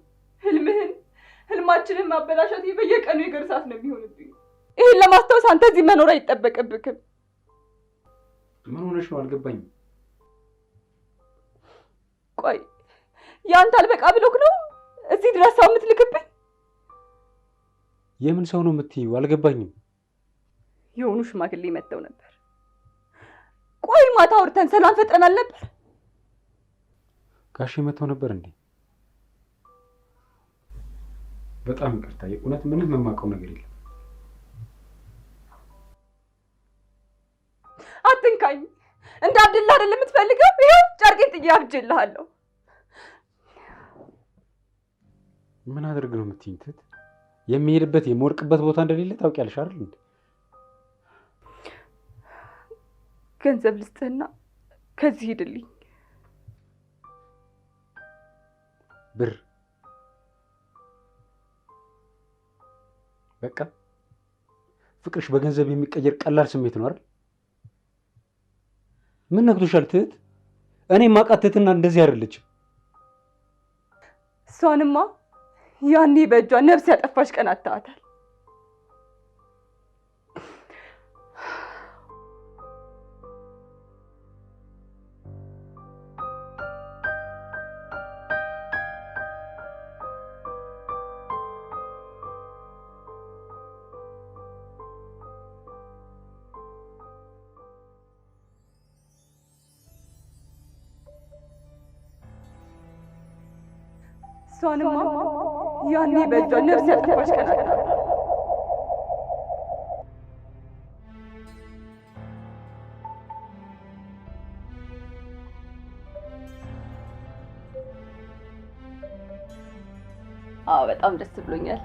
ህልማችንን ማበላሸት በየቀኑ የእግር እሳት ነው የሚሆንብኝ። ይሄን ለማስታወስ አንተ እዚህ መኖር አይጠበቅብክም። ምን ሆነሽ ነው? አልገባኝም። ቆይ ያንተ አልበቃ ብሎክ ነው እዚህ ድረስ ሰው የምትልክብኝ? የምን ሰው ነው የምትይው? አልገባኝም። የሆኑ ሽማግሌ መጥተው ነበር። ቆይ ማታ አውርተን ሰላም ፈጥረናል ነበር። ጋሼ መጥተው ነበር እንዴ? በጣም ይቅርታ። የእውነት ምንም የማውቀው ነገር የለም። አትንካኝ። እንደ አብድላ አይደለም የምትፈልገው? ይኸው ጨርቄን ጥዬ አብጅልሃለሁ። ምን አድርግ ነው የምትይኝ? ትት የሚሄድበት የምወርቅበት ቦታ እንደሌለ ታውቂያለሽ አይደል እንዴ? ገንዘብ ልስጥህና ከዚህ ሂድልኝ። ብር? በቃ ፍቅርሽ በገንዘብ የሚቀየር ቀላል ስሜት ነው አይደል? ምን ነክቶሻል ትት? እኔ ማውቃት ትትና እንደዚህ አይደለችም። እሷንማ ያኔ በእጇ ነፍስ ያጠፋሽ ቀን አታታል። እሷንማ ያኔ በእጇ ነፍስ ያጠፋሽ ቀን አታታል። አዎ በጣም ደስ ብሎኛል።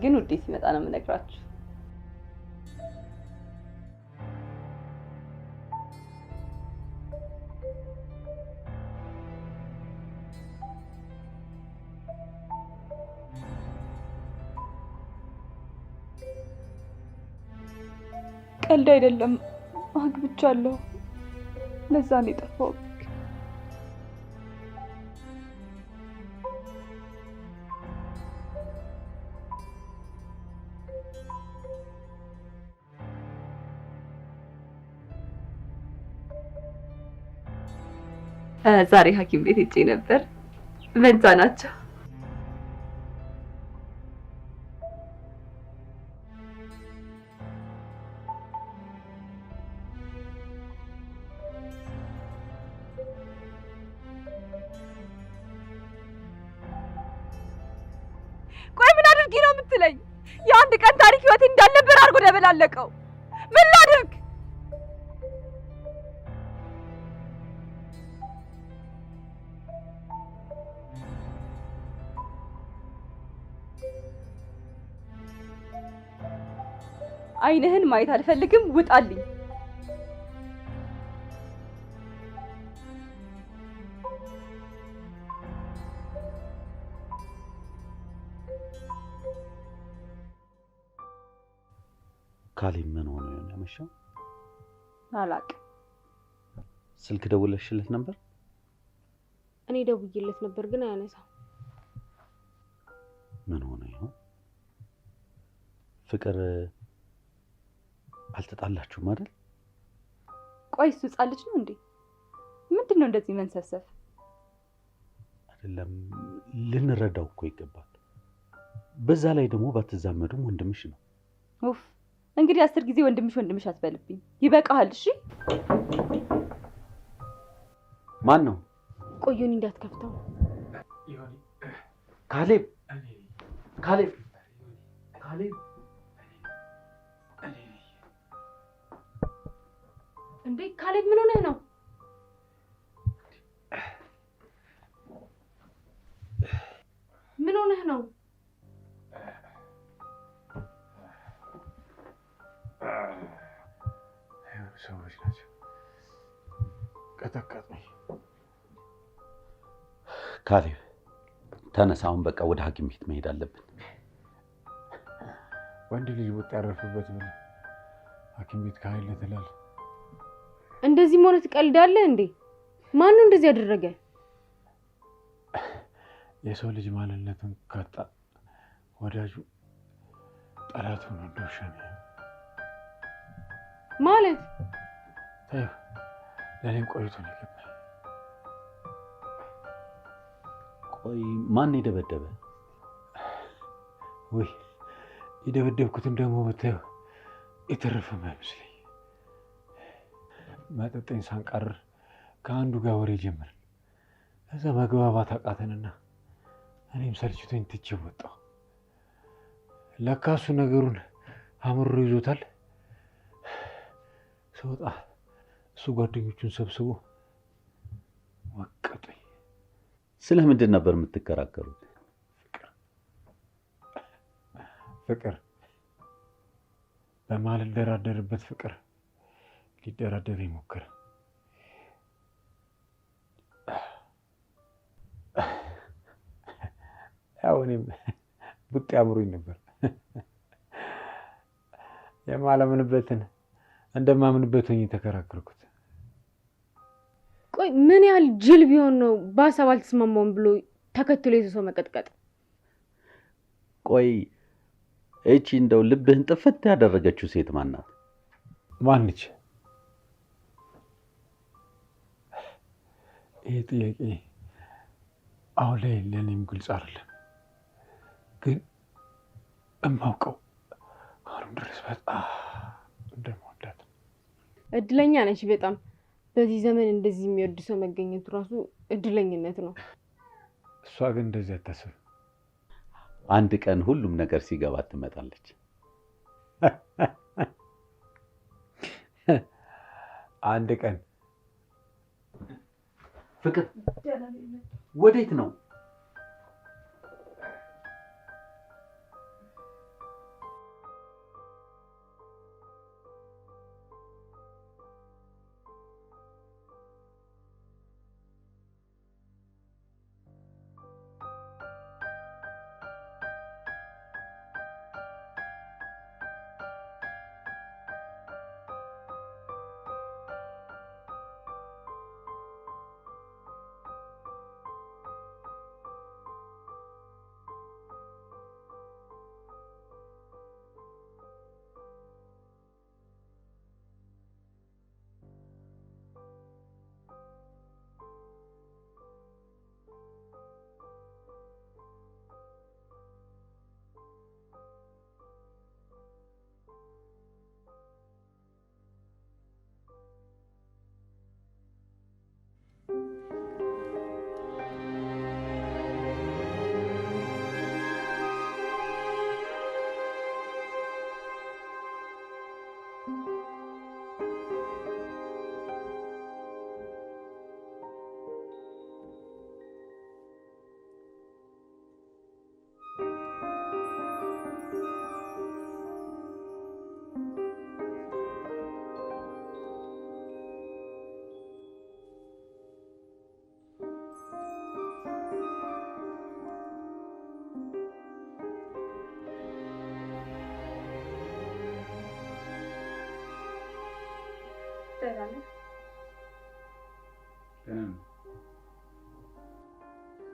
ግን ውዴ ሲመጣ ነው የምነግራችሁ። ቀልድ አይደለም፣ አግብቻለሁ። ለዛ ነው የጠፋው። ዛሬ ሐኪም ቤት ሄጄ ነበር። መንታ ናቸው። ቆይ ምን አድርጊ ነው የምትለኝ? የአንድ ቀን ታሪክ ህይወቴ እንዳልነበር አድርጎ ደበላለቀው። ምን ላድርግ? አይንህን ማየት አልፈልግም፣ ውጣልኝ። ካሌብ ምን ሆኖ ነው ያመሻው? አላውቅም። ስልክ ደውለሽለት ነበር? እኔ ደውዬለት ነበር ግን አያነሳም። ምን ሆነ ይሆን? ፍቅር አልተጣላችሁም አይደል? ቆይ እሱ ሕፃን ልጅ ነው እንዴ? ምንድን ነው እንደዚህ መንሰብሰብ? አይደለም፣ ልንረዳው እኮ ይገባል። በዛ ላይ ደግሞ ባትዛመዱም ወንድምሽ ነው። ኡፍ፣ እንግዲህ 10 ጊዜ ወንድምሽ አትበልብኝ። ይበቃሃል። እሺ። ማን ነው? ቆዩን እንዳትከፍተው። ካሌብ ካሌብ ካሌብ እንዴ ካሌብ ምን ሆነህ ነው? ምን ሆነህ ነው? ሰዎች ናቸው ቀጠቀጡኝ። ካሌብ ተነሳ፣ አሁን በቃ ወደ ሐኪም ቤት መሄድ አለብን። ወንድ ልጅ ወጥ ያረፈበት ብለህ ሐኪም ቤት ካሄለ ትላለህ? እንደዚህ ሆነ ትቀልዳለህ እንዴ? ማን ነው እንደዚህ ያደረገ? የሰው ልጅ ማንነቱን ካጣ ወዳጁ ጠላቱ ነው እንደውሻ ነው ማለት። ታዩ ለኔም ቆይቶ ነው የገባኝ። ቆይ ማን የደበደበ? ወይ የደበደብኩትን ደግሞ ብታየው የተረፈ አይመስለኝ። መጠጤን ሳንቀር ከአንዱ ጋር ወሬ ጀመርን። እዛ መግባባት አቃተንና እኔም ሰልችቶኝ ትቼ ወጣሁ። ለካ እሱ ነገሩን አምሮ ይዞታል። ስወጣ እሱ ጓደኞቹን ሰብስቦ ወቀጠኝ። ስለምንድን ነበር የምትከራከሩት? ፍቅር በማልደራደርበት ፍቅር ሊደራደር ይሞክር። ያው እኔም ቡጥ ያምሩኝ ነበር። የማላምንበትን እንደማምንበት ሆኜ ተከራከርኩት። ቆይ ምን ያህል ጅል ቢሆን ነው በሀሳብ አልተስማማውም ብሎ ተከትሎ የሰው መቀጥቀጥ? ቆይ እቺ እንደው ልብህን ጥፍት ያደረገችው ሴት ማን ናት? ማንች? ይህ ጥያቄ አሁን ላይ ለእኔም ግልጽ አይደለም፣ ግን እማውቀው አሁንም ድረስ በጣም እንደምወዳት። እድለኛ ነች በጣም። በዚህ ዘመን እንደዚህ የሚወድ ሰው መገኘቱ ራሱ እድለኝነት ነው። እሷ ግን እንደዚህ አታስብ። አንድ ቀን ሁሉም ነገር ሲገባት ትመጣለች። አንድ ቀን። ፍቅር ወዴት ነው?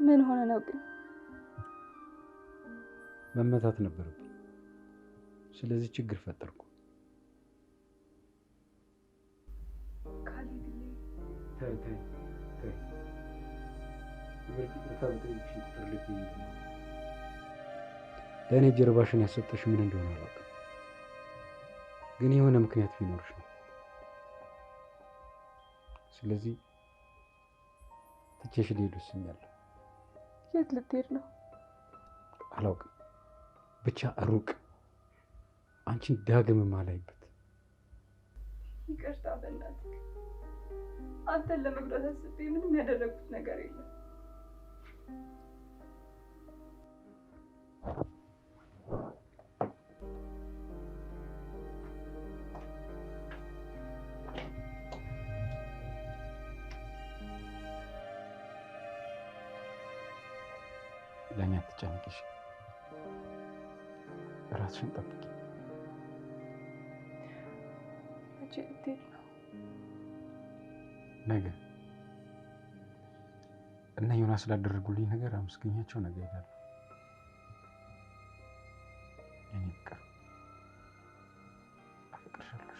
ምን ሆነ ነው ግን? መመታት ነበረብኝ። ስለዚህ ችግር ፈጠርኩ። ለእኔ ጀርባሽን ያሰጠሽ ምን እንደሆነ አላውቅም፣ ግን የሆነ ምክንያት ቢኖርሽ ነው። ስለዚህ ትቼሽ ልሄድ ወስኛለሁ። የት ልትሄድ ነው? አላውቅም፣ ብቻ ሩቅ፣ አንቺን ዳግም ማላይበት። ይቅርታ በእናትህ፣ አንተን ለመጉዳት አስቤ ምንም ያደረጉት ነገር የለም። ለእኔ አትጨነቂሽ፣ ራስሽን ጠብቂ። መቼ ልትሄድ ነው? ነገ እና ዮናስ ስላደረጉልኝ ነገር አመስገኛቸው ነገ እሄዳለሁ። የኔ ፍቅር አፈቅርሻለሁ።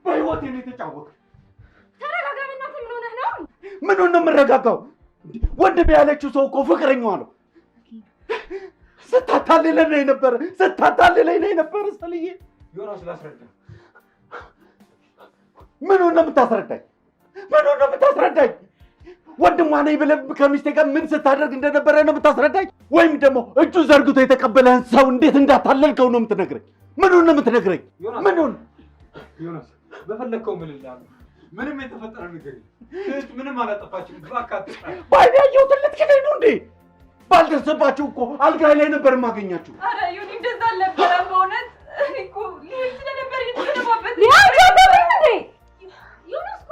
በህይወቴ ነው የተጫወትኩት። ተረጋጋ በእናትህ። ምን ሆነህ ነው? ምን ነው የምረጋጋው? ወንድም ያለችው ሰው እኮ ፍቅረኛዋ ነው። ስታታልለኝ ነው የነበረ ሰልዬ። ዮናስ ላስረዳ። ምን ነው የምታስረዳኝ? ወንድሟ ነኝ ብለህ ከሚስቴ ጋር ምን ስታደርግ እንደነበረ ነው የምታስረዳኝ? ወይም ደግሞ እጁን ዘርግቶ የተቀበለህን ሰው እንዴት እንዳታለልከው ነው የምትነግረኝ? ምን ነው የምትነግረኝ? ዮናስ በፈለግከው ምን እልሃለሁ? ምንም የተፈጠረ ነገር የለም። ምንም አላጠፋችም። እባክህ ባይኔ ያየሁትን ልትክደኝ ነው እንዴ? ባልደረሰባችሁ እኮ አልጋ ላይ ነበር የማገኛችሁ። ኧረ ዮኒ እንደዛ አልነበረም በእውነት። እኔ እኮ ልሄድ ስለነበር እየተሰነባበት ዮናስ እኮ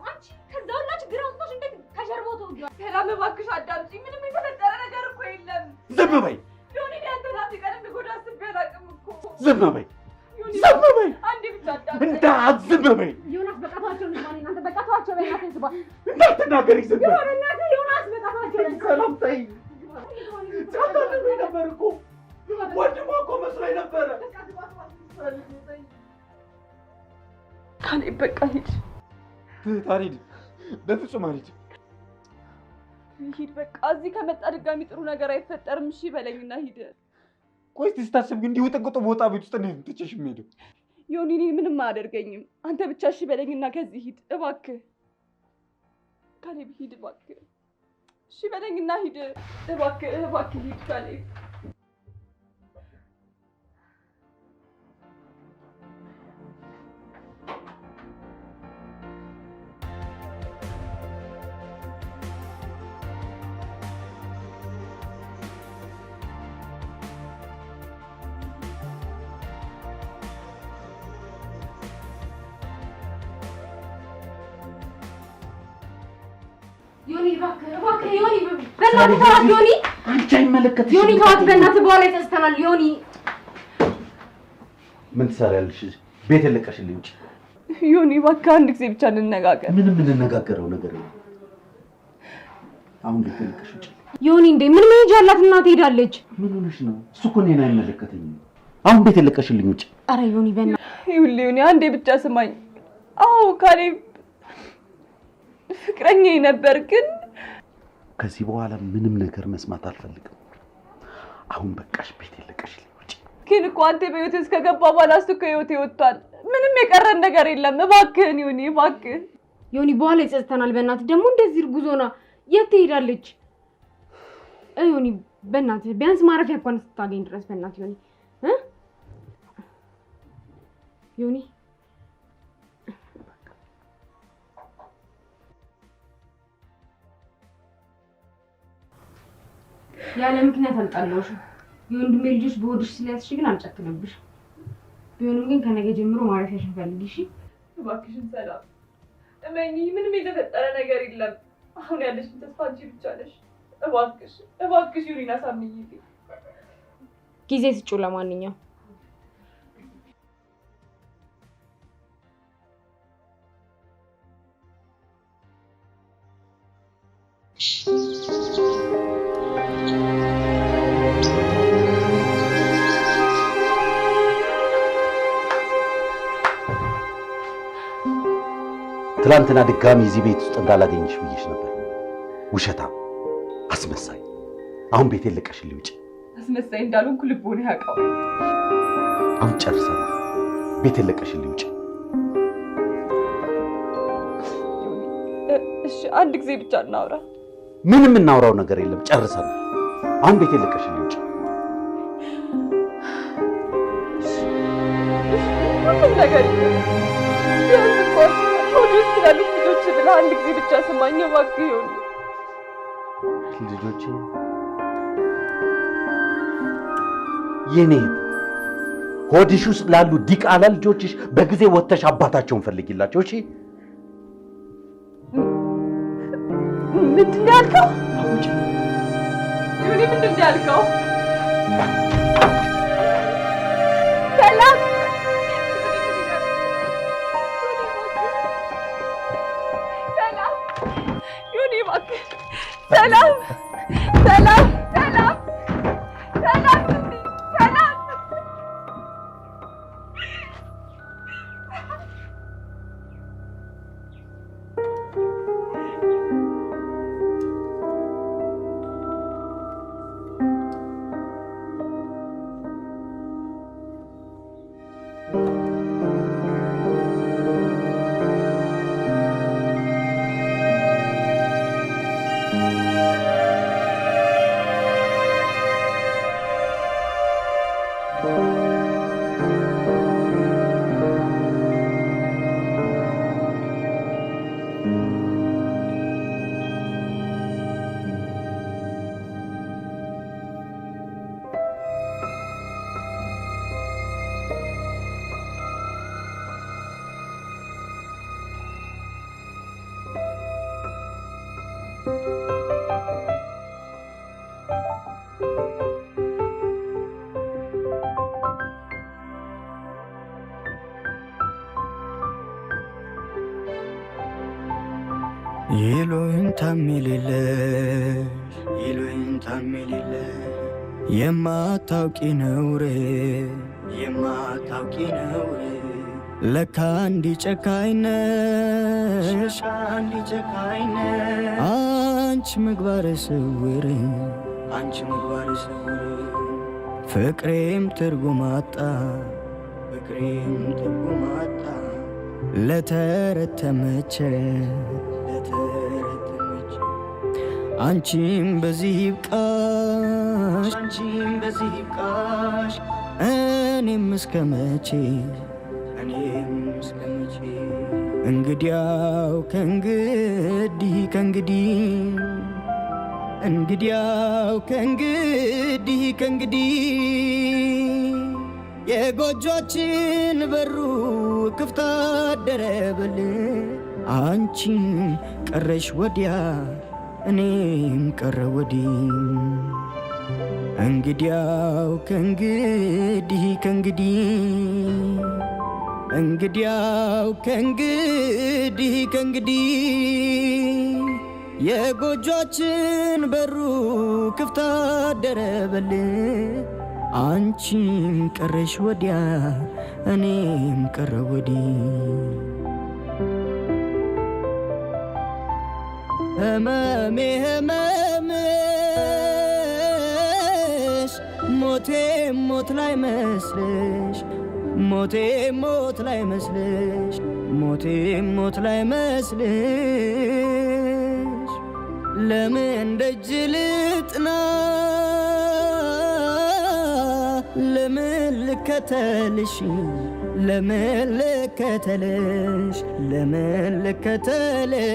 አንቺ ከዛ ሁላ ችግር አውጥቶሽ እንዴት ከጀርባው ተወጊው? ሰላም እባክሽ አዳምጪኝ። ምንም የተፈጠረ ነገር እኮ የለም። ዝም በይ ዮኒ። አንተ ናት ቀን ልጎዳ አስቤ አላውቅም እኮ። ዝም በይ። አንዴ ብቻ አዳምጪኝ። ዝም በይ ዮናስ። በቃ ተዋቸው ነው ማለት እናንተ በቃ ተዋቸው። በእናትህ ዝባ እንዳትናገሪ። ዝም በይ። በእናትህ ዮናስ በቃ ተዋቸው። ሰላም ተይ። ነበር እኮ ወንድሟ እኮ መስሎኝ ነበረ። ካሌብ በቃ ሂድ። አልሄድም፣ በፍጹም አልሄድም። ሂድ በቃ። እዚህ ከመጣ ድጋሚ ጥሩ ነገር አይፈጠርም። እሺ በለኝና ሂድ። ቆይ እስኪ ስታስብ ግን እንዲሁ ጥንቅጡ በወጣ ቤት ውስጥ እንዴት ትችሽ የምሄደው? ዮኒ እኔን ምንም አያደርገኝም። አንተ ብቻ እሺ በለኝና ከዚህ ሂድ እባክህ። ካሌብ ሂድ እባክህ። እሺ በለኝና ሂድ እባክህ ሂድ ካሌብ። ዮኒ እባክህ ዮኒ በእናትህ ተዋት። ዮኒ አንቺ አይመለከትሽም። ዮኒ ተዋት በእናትህ፣ በኋላ ይጸጽተናል። ዮኒ ምን ትሰሪያለሽ? ቤት የለቀሽልኝ ውጪ። ዮኒ እባክህ አንድ ጊዜ ብቻ እንነጋገር። ምንም የምንነጋገረው ነገር የለም። አሁን ቤት የለቀሽ ውጪ። ዮኒ እንዴ ምን መሄጃ አላት? እናት ሄዳለች። ምን ሆነሽ ነው? እሱ እኮ እኔን አይመለከተኝም። አሁን ቤት የለቀሽልኝ ውጪ። ኧረ ዮኒ በእናትህ ይኸውልህ ዮኒ አንዴ ብቻ ስማኝ። አዎ ካሌብ ፍቅረኛዬ ነበር፣ ግን ከዚህ በኋላ ምንም ነገር መስማት አልፈልግም። አሁን በቃሽ፣ ቤት የለቀሽልኝ ውጪ። ግን እኮ አንተ በህይወቴ ውስጥ ከገባ በኋላ እሱ ከህይወቴ ወጥቷል። ምንም የቀረን ነገር የለም። እባክህን ዮኒ እባክህ። ዮኒ በኋላ ይጸጽተናል። በእናትህ ደግሞ እንደዚህ እርጉዝ ሆና የት ትሄዳለች? ዮኒ በእናትህ ቢያንስ ማረፊያ እንኳን ስታገኝ ድረስ በእናትህ ዮኒ ዮኒ ያለ ምክንያት አልጣለውሽም። የወንድሜ ልጆች በሆድሽ ስለያዝሽ ግን አልጨክንብሽም። ቢሆንም ግን ከነገ ጀምሮ ማረፊያሽን ፈልጊ እሺ? እባክሽን ሰላም እመኚኝ፣ ምንም የተፈጠረ ነገር የለም። አሁን ያለሽን ተስፋ አንቺ ብቻ ነሽ። እባክሽ ዩሪን አሳምኚኝ። ጊዜ ስጪው። ለማንኛውም ትላንትና ድጋሚ እዚህ ቤት ውስጥ እንዳላገኝሽ ብዬሽ ነበር። ውሸታም፣ አስመሳይ። አሁን ቤቴን ለቀሽልኝ ውጪ። አስመሳይ እንዳልሆንኩ ልቦና ያውቃል። አሁን ጨርሰናል። ቤቴን ለቀሽልኝ ውጪ። እሺ አንድ ጊዜ ብቻ እናውራ። ምንም እናውራው ነገር የለም። ጨርሰናል። አሁን ቤቴን ለቀሽልኝ ውጪ። ምንም ነገር ትላልቅ ልጆች ብለህ አንድ ጊዜ ብቻ ስማኝ እባክህ ዮኒ። ልጆቼ የኔ ሆድሽ ውስጥ ላሉ ዲቃላ ልጆችሽ በጊዜ ወጥተሽ አባታቸውን ፈልጊላቸው እሺ? ምንድን ነው ያልከው? ዮኒ ምንድን ነው ያልከው? ሰላም ሰላም ሰላም ሰላም ሰላም ሰላም ይሉኝታ የሚልለ የማታውቂ ነውሬ ለካ እንዲ ጨካኝነሽ አንቺ ምግባረ ስውር ፍቅሬም ትርጉም አጣ ለተረተመች አንቺም በዚህ ይብቃሽ እኔም እስከመቼ እንግዲያው ከእንግዲህ የጎጆችን በሩ ክፍት አደረብል አንቺም ቀረሽ ወዲያ እኔም ቀረ ወዲህ እንግዲያው ከእንግዲህ የጎጆችን በሩ ክፍት አደረበል አንቺም ቀረሽ ወዲያ እኔም ቀረ ወዲህ ህመምሽ ሞቴ ሞት ላይ መስለሽ ሞቴ ሞት ላይ መስልሽ ለምን ደጅ ልጥና ለምን ልከተልሽ ለምን ልከተልሽ ለምን ልከተልሽ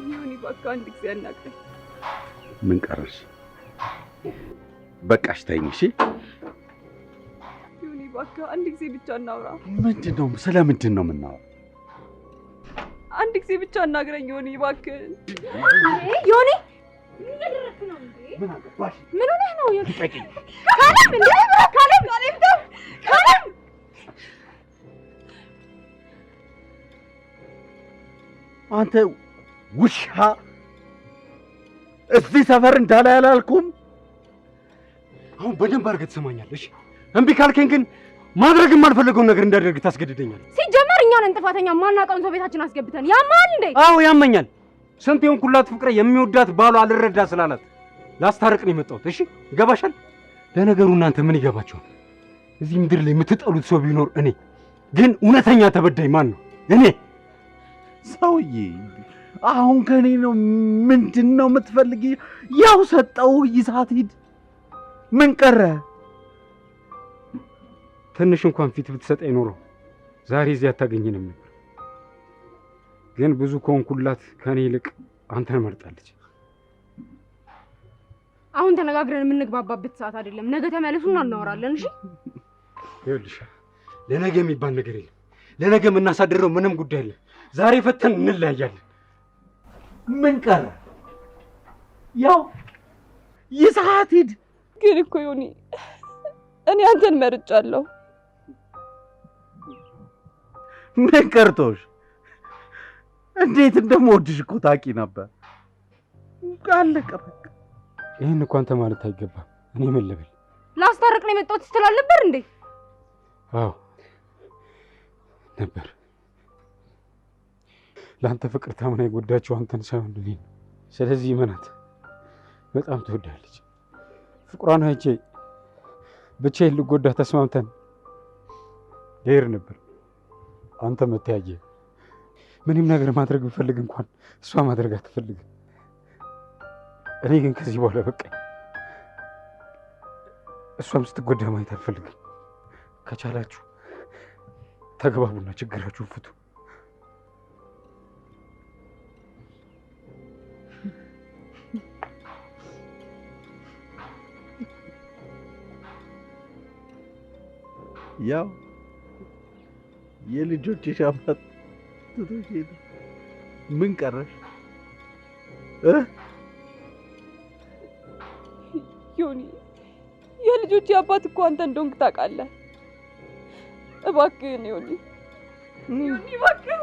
ዮኒ በቃ አንድ ጊዜ አናግረኝ። ምን ቀረሽ? በቃሽ ተይኝ። እሺ ዮኒ በቃ አንድ ጊዜ ብቻ እናውራ። ምንድነው? ስለምንድን ነው የምናወራው? አንድ ጊዜ ብቻ አናግረኝ ዮኒ እባክህ። ዮኒ ምን እያደረክ ነው እንዴ? ምን አገባሽ? ምን ሆነህ ነው ዮኒ? ልቀቂኝ። ካለም እንዴ? ካለም ተው ካለም አንተ ውሻ እዚህ ሰፈር እንዳለ ያላልኩም? አሁን በደንብ አድርገህ ትሰማኛለሽ? እምቢ ካልከኝ ግን ማድረግ የማልፈልገውን ነገር እንዳደርግ ታስገድደኛል። ሲጀመር እኛ ነን ጥፋተኛ። ማናውቀውን ሰው ቤታችን አስገብተን ያማል እንዴ? አዎ ያመኛል። ስንት የሆንኩላት ፍቅሬ የሚወዳት ባሏ አልረዳ ስላላት ላስታርቅ ነው የመጣሁት። እሺ ይገባሻል? ለነገሩ እናንተ ምን ይገባችኋል? እዚህ ምድር ላይ የምትጠሉት ሰው ቢኖር እኔ ግን እውነተኛ ተበዳይ ማን ነው? እኔ። ሰውዬ አሁን ከኔ ነው ምንድን ነው የምትፈልጊ? ያው ሰጠው ይዛት ሂድ። ምን ቀረ? ትንሽ እንኳን ፊት ብትሰጠኝ ኖሮ ዛሬ እዚህ አታገኝንም ነበር። ግን ብዙ ከሆንኩላት ከኔ ይልቅ አንተን መርጣለች። አሁን ተነጋግረን የምንግባባበት ሰዓት አይደለም። ነገ ተመለሱና እናወራለን። እሺ ይኸውልሽ፣ ለነገ የሚባል ነገር የለም። ለነገ የምናሳድረው ምንም ጉዳይ የለም። ዛሬ ፈተን እንለያያለን። ምን ቀረ? ያው ይዛት ሂድ። ግን እኮ ዮኒ እኔ አንተን መርጫለሁ። ምን ቀርቶሽ? እንዴት እንደምወድሽ እኮ ታውቂ ነበር። አለቀ በቃ። ይህን እኮ አንተ ማለት አይገባም። እኔ ምን ልበል? ላስታርቅ ነው የመጣሁት ስትል አልነበር እንዴ? አዎ ነበር። ለአንተ ፍቅር ታምና የጎዳችው አንተን ሳይሆን እኔን። ስለዚህ መናት በጣም ትወዳለች። ፍቅሯን አይቼ ብቻዬን ልጎዳ ተስማምተን ልሄድ ነበር። አንተ መተያየ። ምንም ነገር ማድረግ ብፈልግ እንኳን እሷ ማድረግ አትፈልግም። እኔ ግን ከዚህ በኋላ በቃኝ። እሷም ስትጎዳ ማየት አልፈልግም። ከቻላችሁ ተግባቡና ችግራችሁን ፍቱ። ያው የልጆችሽ አባት ትቶሽ ሄደ። ምን ቀረሽ? ዮኒ የልጆች አባት እኮ አንተ እንደሆንክ ታውቃለህ። እባክህን ዮኒ እባክህ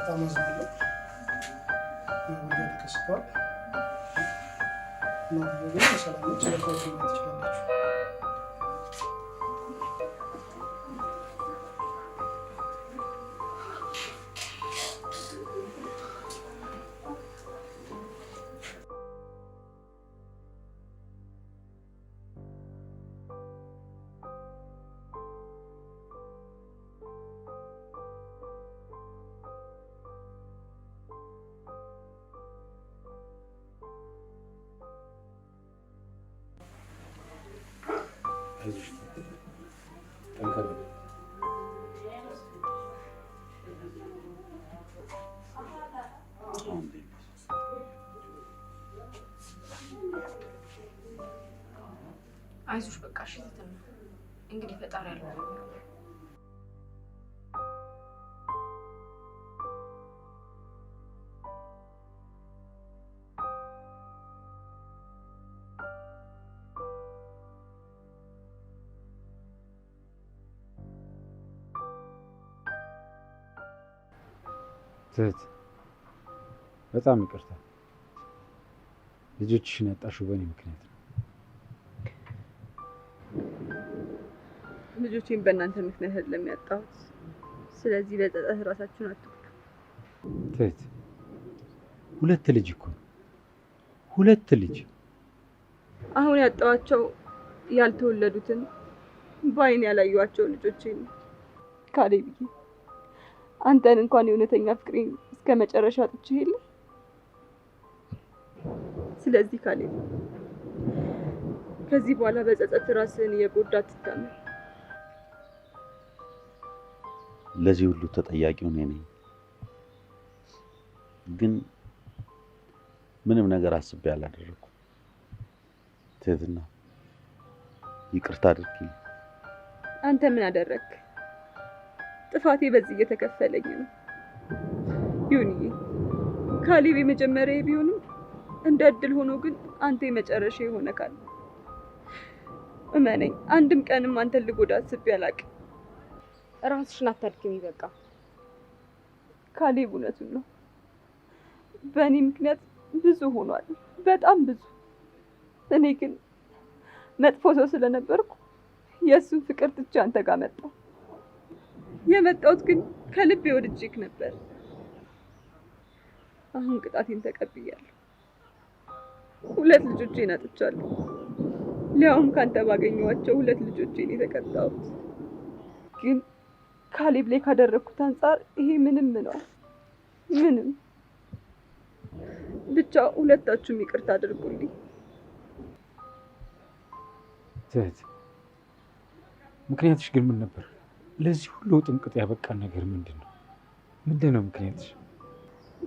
በጣም አዝናለሁ። ወዲያ ተከስቷል። እናትዬ ግን ሰላም ነች። ለቆይታ ማለት ትችላላችሁ። አይዞሽ በቃ እሺ ትተን እንግዲህ ፈጣሪ ያለው ትህት በጣም ይቅርታ። ልጆችሽን ያጣሽው በእኔ ምክንያት ነው። ልጆቼን በእናንተ ምክንያት አይደለም ያጣሁት። ስለዚህ በጸጸት ራሳችሁን አትጉዱ። ትህት ሁለት ልጅ እኮ ነው። ሁለት ልጅ አሁን ያጣኋቸው ያልተወለዱትን በዓይን ያላየኋቸው ልጆቼን ነው። ካሌብዬ አንተን እንኳን የእውነተኛ ፍቅሬን እስከ መጨረሻ አጥቼ የለ። ስለዚህ ካሌብ ከዚህ በኋላ በጸጸት ራስህን እየጎዳ አትታመን። ለዚህ ሁሉ ተጠያቂው እኔ ነኝ። ግን ምንም ነገር አስቤ አላደረኩም። ትህትና ይቅርታ አድርጊልኝ። አንተ ምን አደረግክ? ጥፋቴ በዚህ እየተከፈለኝ ነው። ይሁንዬ ካሌብ የመጀመሪያ ቢሆንም እንደ እድል ሆኖ ግን አንተ የመጨረሻ የሆነ ካል እመነኝ፣ አንድም ቀንም አንተን ልጎዳ አስቤ አላውቅም። ራስሽን አታድክሚ በቃ። ካሌብ እውነቱን ነው። በእኔ ምክንያት ብዙ ሆኗል፣ በጣም ብዙ። እኔ ግን መጥፎ ሰው ስለነበርኩ የእሱን ፍቅር ትቼ አንተ ጋር መጣሁ። የመጣሁት ግን ከልቤ ወድጄክ ነበር። አሁን ቅጣቴን ተቀብያለሁ። ሁለት ልጆቼን አጥቻለሁ። ሊያውም ካንተ ባገኘኋቸው ሁለት ልጆቼን የተቀጣሁት። ግን ካሌብ ላይ ካደረግኩት አንጻር ይሄ ምንም ነው፣ ምንም። ብቻ ሁለታችሁም ይቅርታ አድርጉልኝ። ትህት ምክንያትሽ ግን ምን ነበር? ለዚህ ሁሉ ጥንቅጥ ያበቃን ነገር ምንድን ነው? ምንድን ነው ምክንያትሽ?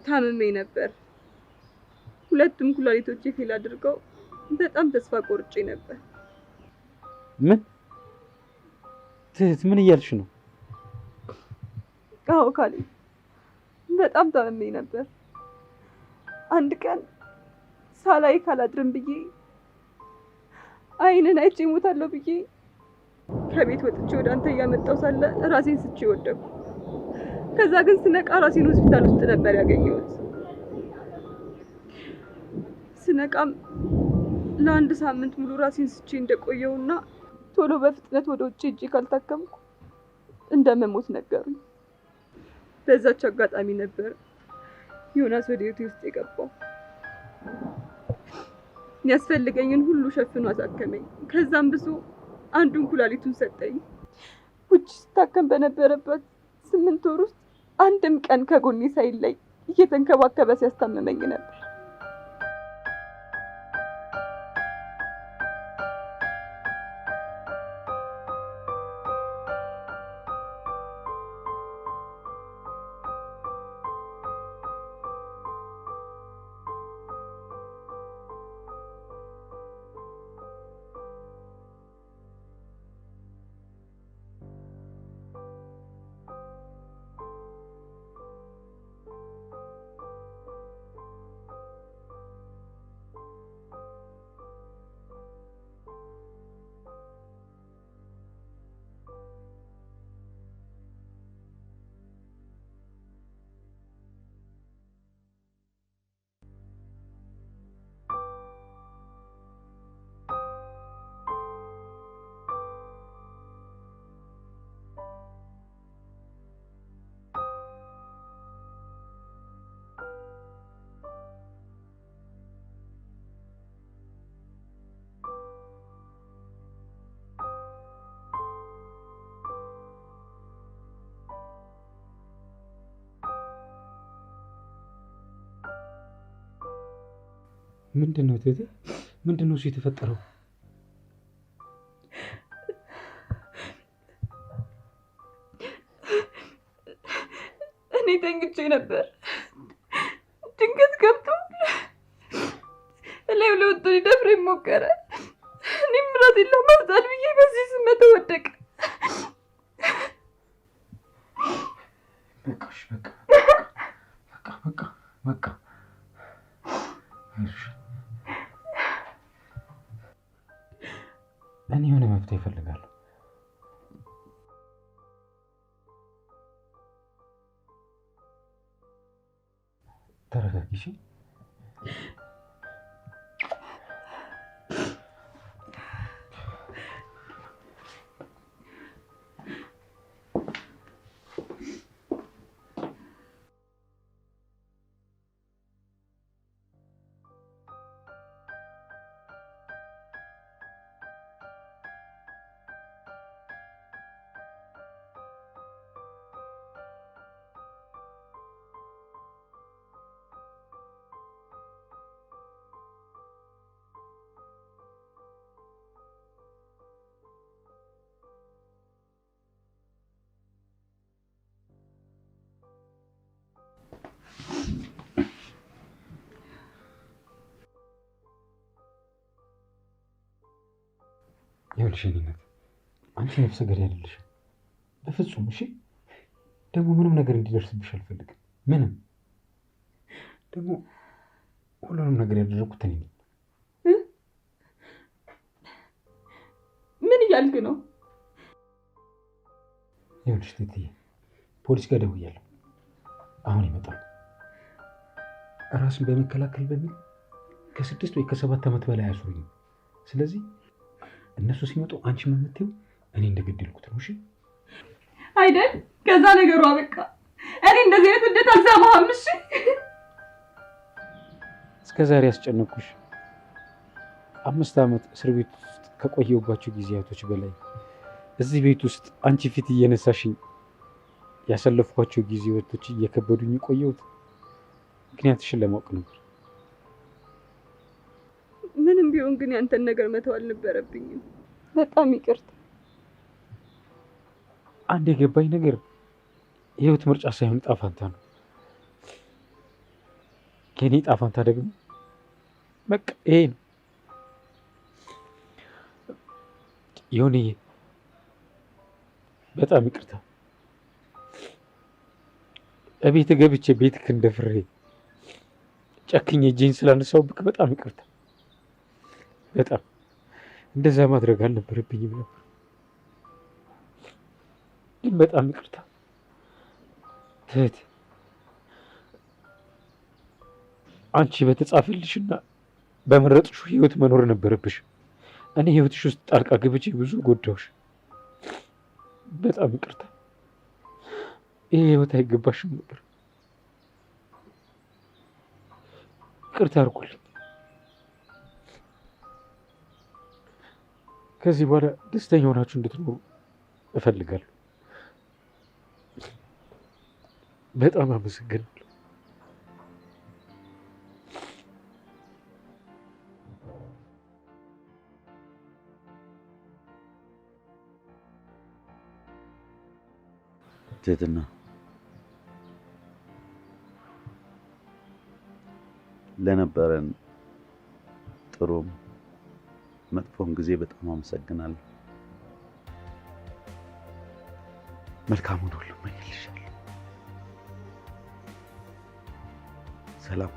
ታምሜ ነበር። ሁለቱም ኩላሊቶቼ ፌል አድርገው በጣም ተስፋ ቆርጬ ነበር። ምን? ትህት ምን እያልሽ ነው? አዎ ካሌብ፣ በጣም ታምሜ ነበር። አንድ ቀን ሳላይ ካላድርም ብዬ አይንን አይቼ እሞታለሁ ብዬ ከቤት ወጥቼ ወደ አንተ እያመጣሁ ሳለ ራሴን ስቼ ወደቅኩ። ከዛ ግን ስነቃ ራሴን ሆስፒታል ውስጥ ነበር ያገኘሁት። ስነቃም ለአንድ ሳምንት ሙሉ ራሴን ስቼ እንደቆየውና ቶሎ በፍጥነት ወደ ውጭ ሄጄ ካልታከምኩ እንደመሞት ነገሩኝ። በዛች አጋጣሚ ነበር ዮናስ ወደ ህይወቴ ውስጥ የገባው። የሚያስፈልገኝን ሁሉ ሸፍኖ አሳከመኝ። ከዛም ብሶ አንዱን ኩላሊቱን ሰጠኝ። ውጭ ስታከም በነበረበት 8 ወር ውስጥ አንድም ቀን ከጎኔ ሳይለይ እየተንከባከበ ሲያስታምመኝ ነበር። ምንድን ነው እቴቴ? ምንድን ነው እሱ የተፈጠረው? እኔ ተኝቼ ነበር። ድንገት ገብቶ እላዩ ላይ ወጥቶ ሊደፍረኝ ሞከረ። እኔም ራሴን ለማውጣት ብዬ በዚህ ስመት ወደቀ። በቃ እኔ የሆነ መፍትሄ እፈልጋለሁ። ተረጋጊ እሺ? ይኸውልሽ የእኔ እናት፣ አንቺ ነፍሰ ገዳይ አይደለሽም በፍጹም። እሺ ደግሞ ምንም ነገር እንዲደርስብሽ አልፈልግም። ምንም ደግሞ ሁሉንም ነገር ያደረኩት እኔ ነኝ። ምን እያልክ ነው? ይኸውልሽ ቴትዬ፣ ፖሊስ ጋር ደውያለሁ። አሁን ይመጣል። ራስን በመከላከል በሚል ከ6 ወይ ከ7 ዓመት በላይ አያስሩኝም። ስለዚህ እነሱ ሲመጡ አንቺ የምትይው እኔ እንደገደልኩት ነው። እሺ አይደል? ከዛ ነገሩ አበቃ። እኔ እንደዚህ አይነት ውደት አልሰማህም። እሺ እስከዛሬ ያስጨነኩሽ 5 ዓመት እስር ቤት ውስጥ ከቆየሁባቸው ጊዜያቶች በላይ እዚህ ቤት ውስጥ አንቺ ፊት እየነሳሽኝ ያሳለፍኳቸው ጊዜያቶች እየከበዱኝ የቆየሁት ምክንያትሽን ለማወቅ ነበር። ምንም ቢሆን ግን ያንተን ነገር መተው አልነበረብኝም። በጣም ይቅርታ። አንድ የገባኝ ነገር የህይወት ምርጫ ሳይሆን ዕጣ ፈንታ ነው። የኔ ዕጣ ፈንታ ደግሞ በቃ ይሄ ነው። ዮኒዬ በጣም ይቅርታ። እቤት ገብቼ ቤትክ እንደፍሬ ጨክኜ እጄን ስላነሳሁብክ በጣም ይቅርታ። በጣም እንደዛ ማድረግ አልነበረብኝም ነበር፣ ግን በጣም ይቅርታ እህት። አንቺ በተጻፈልሽና በመረጥሽው ህይወት መኖር ነበረብሽ። እኔ ህይወትሽ ውስጥ ጣልቃ ገብቼ ብዙ ጎዳሁሽ። በጣም ይቅርታ። ይሄ ህይወት አይገባሽም ነበር። ይቅርታ አድርጉልኝ። ከዚህ በኋላ ደስተኛ ሆናችሁ እንድትኖሩ እፈልጋለሁ። በጣም አመሰግናለሁ። ትህትና፣ ለነበረን ጥሩም መጥፎም ጊዜ በጣም አመሰግናለሁ። መልካሙን ሁሉ እመኝልሻለሁ። ሰላም።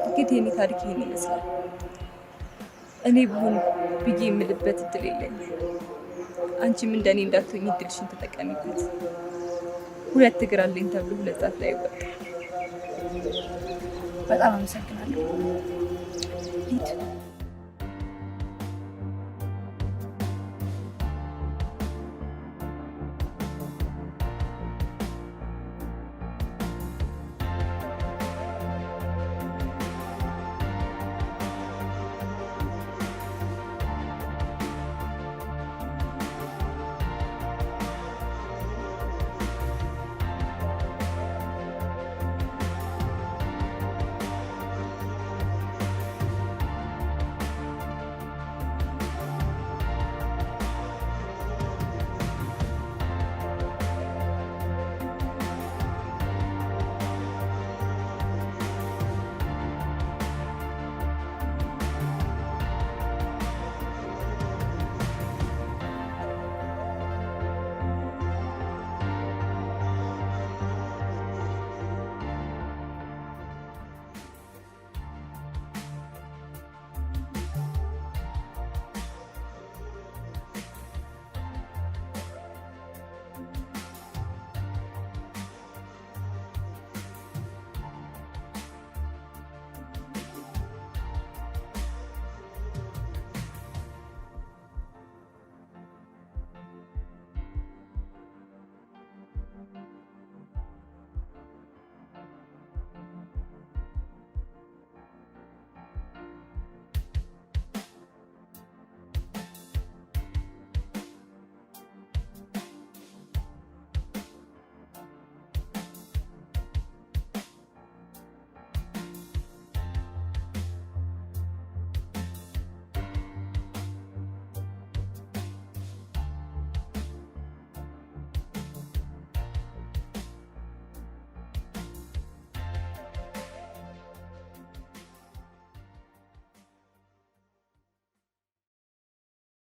እንግዲህ የኔ ታሪክ ይሄን ይመስላል። እኔ ብሆን ብዬ የምልበት እድል የለኝም። አንቺም እንደኔ እንዳትሆኝ እድልሽን ተጠቀሚበት። 2 እግር አለኝ ተብሎ 2 ጣት ላይ ይወጣል። በጣም አመሰግናለሁ። ሂድ።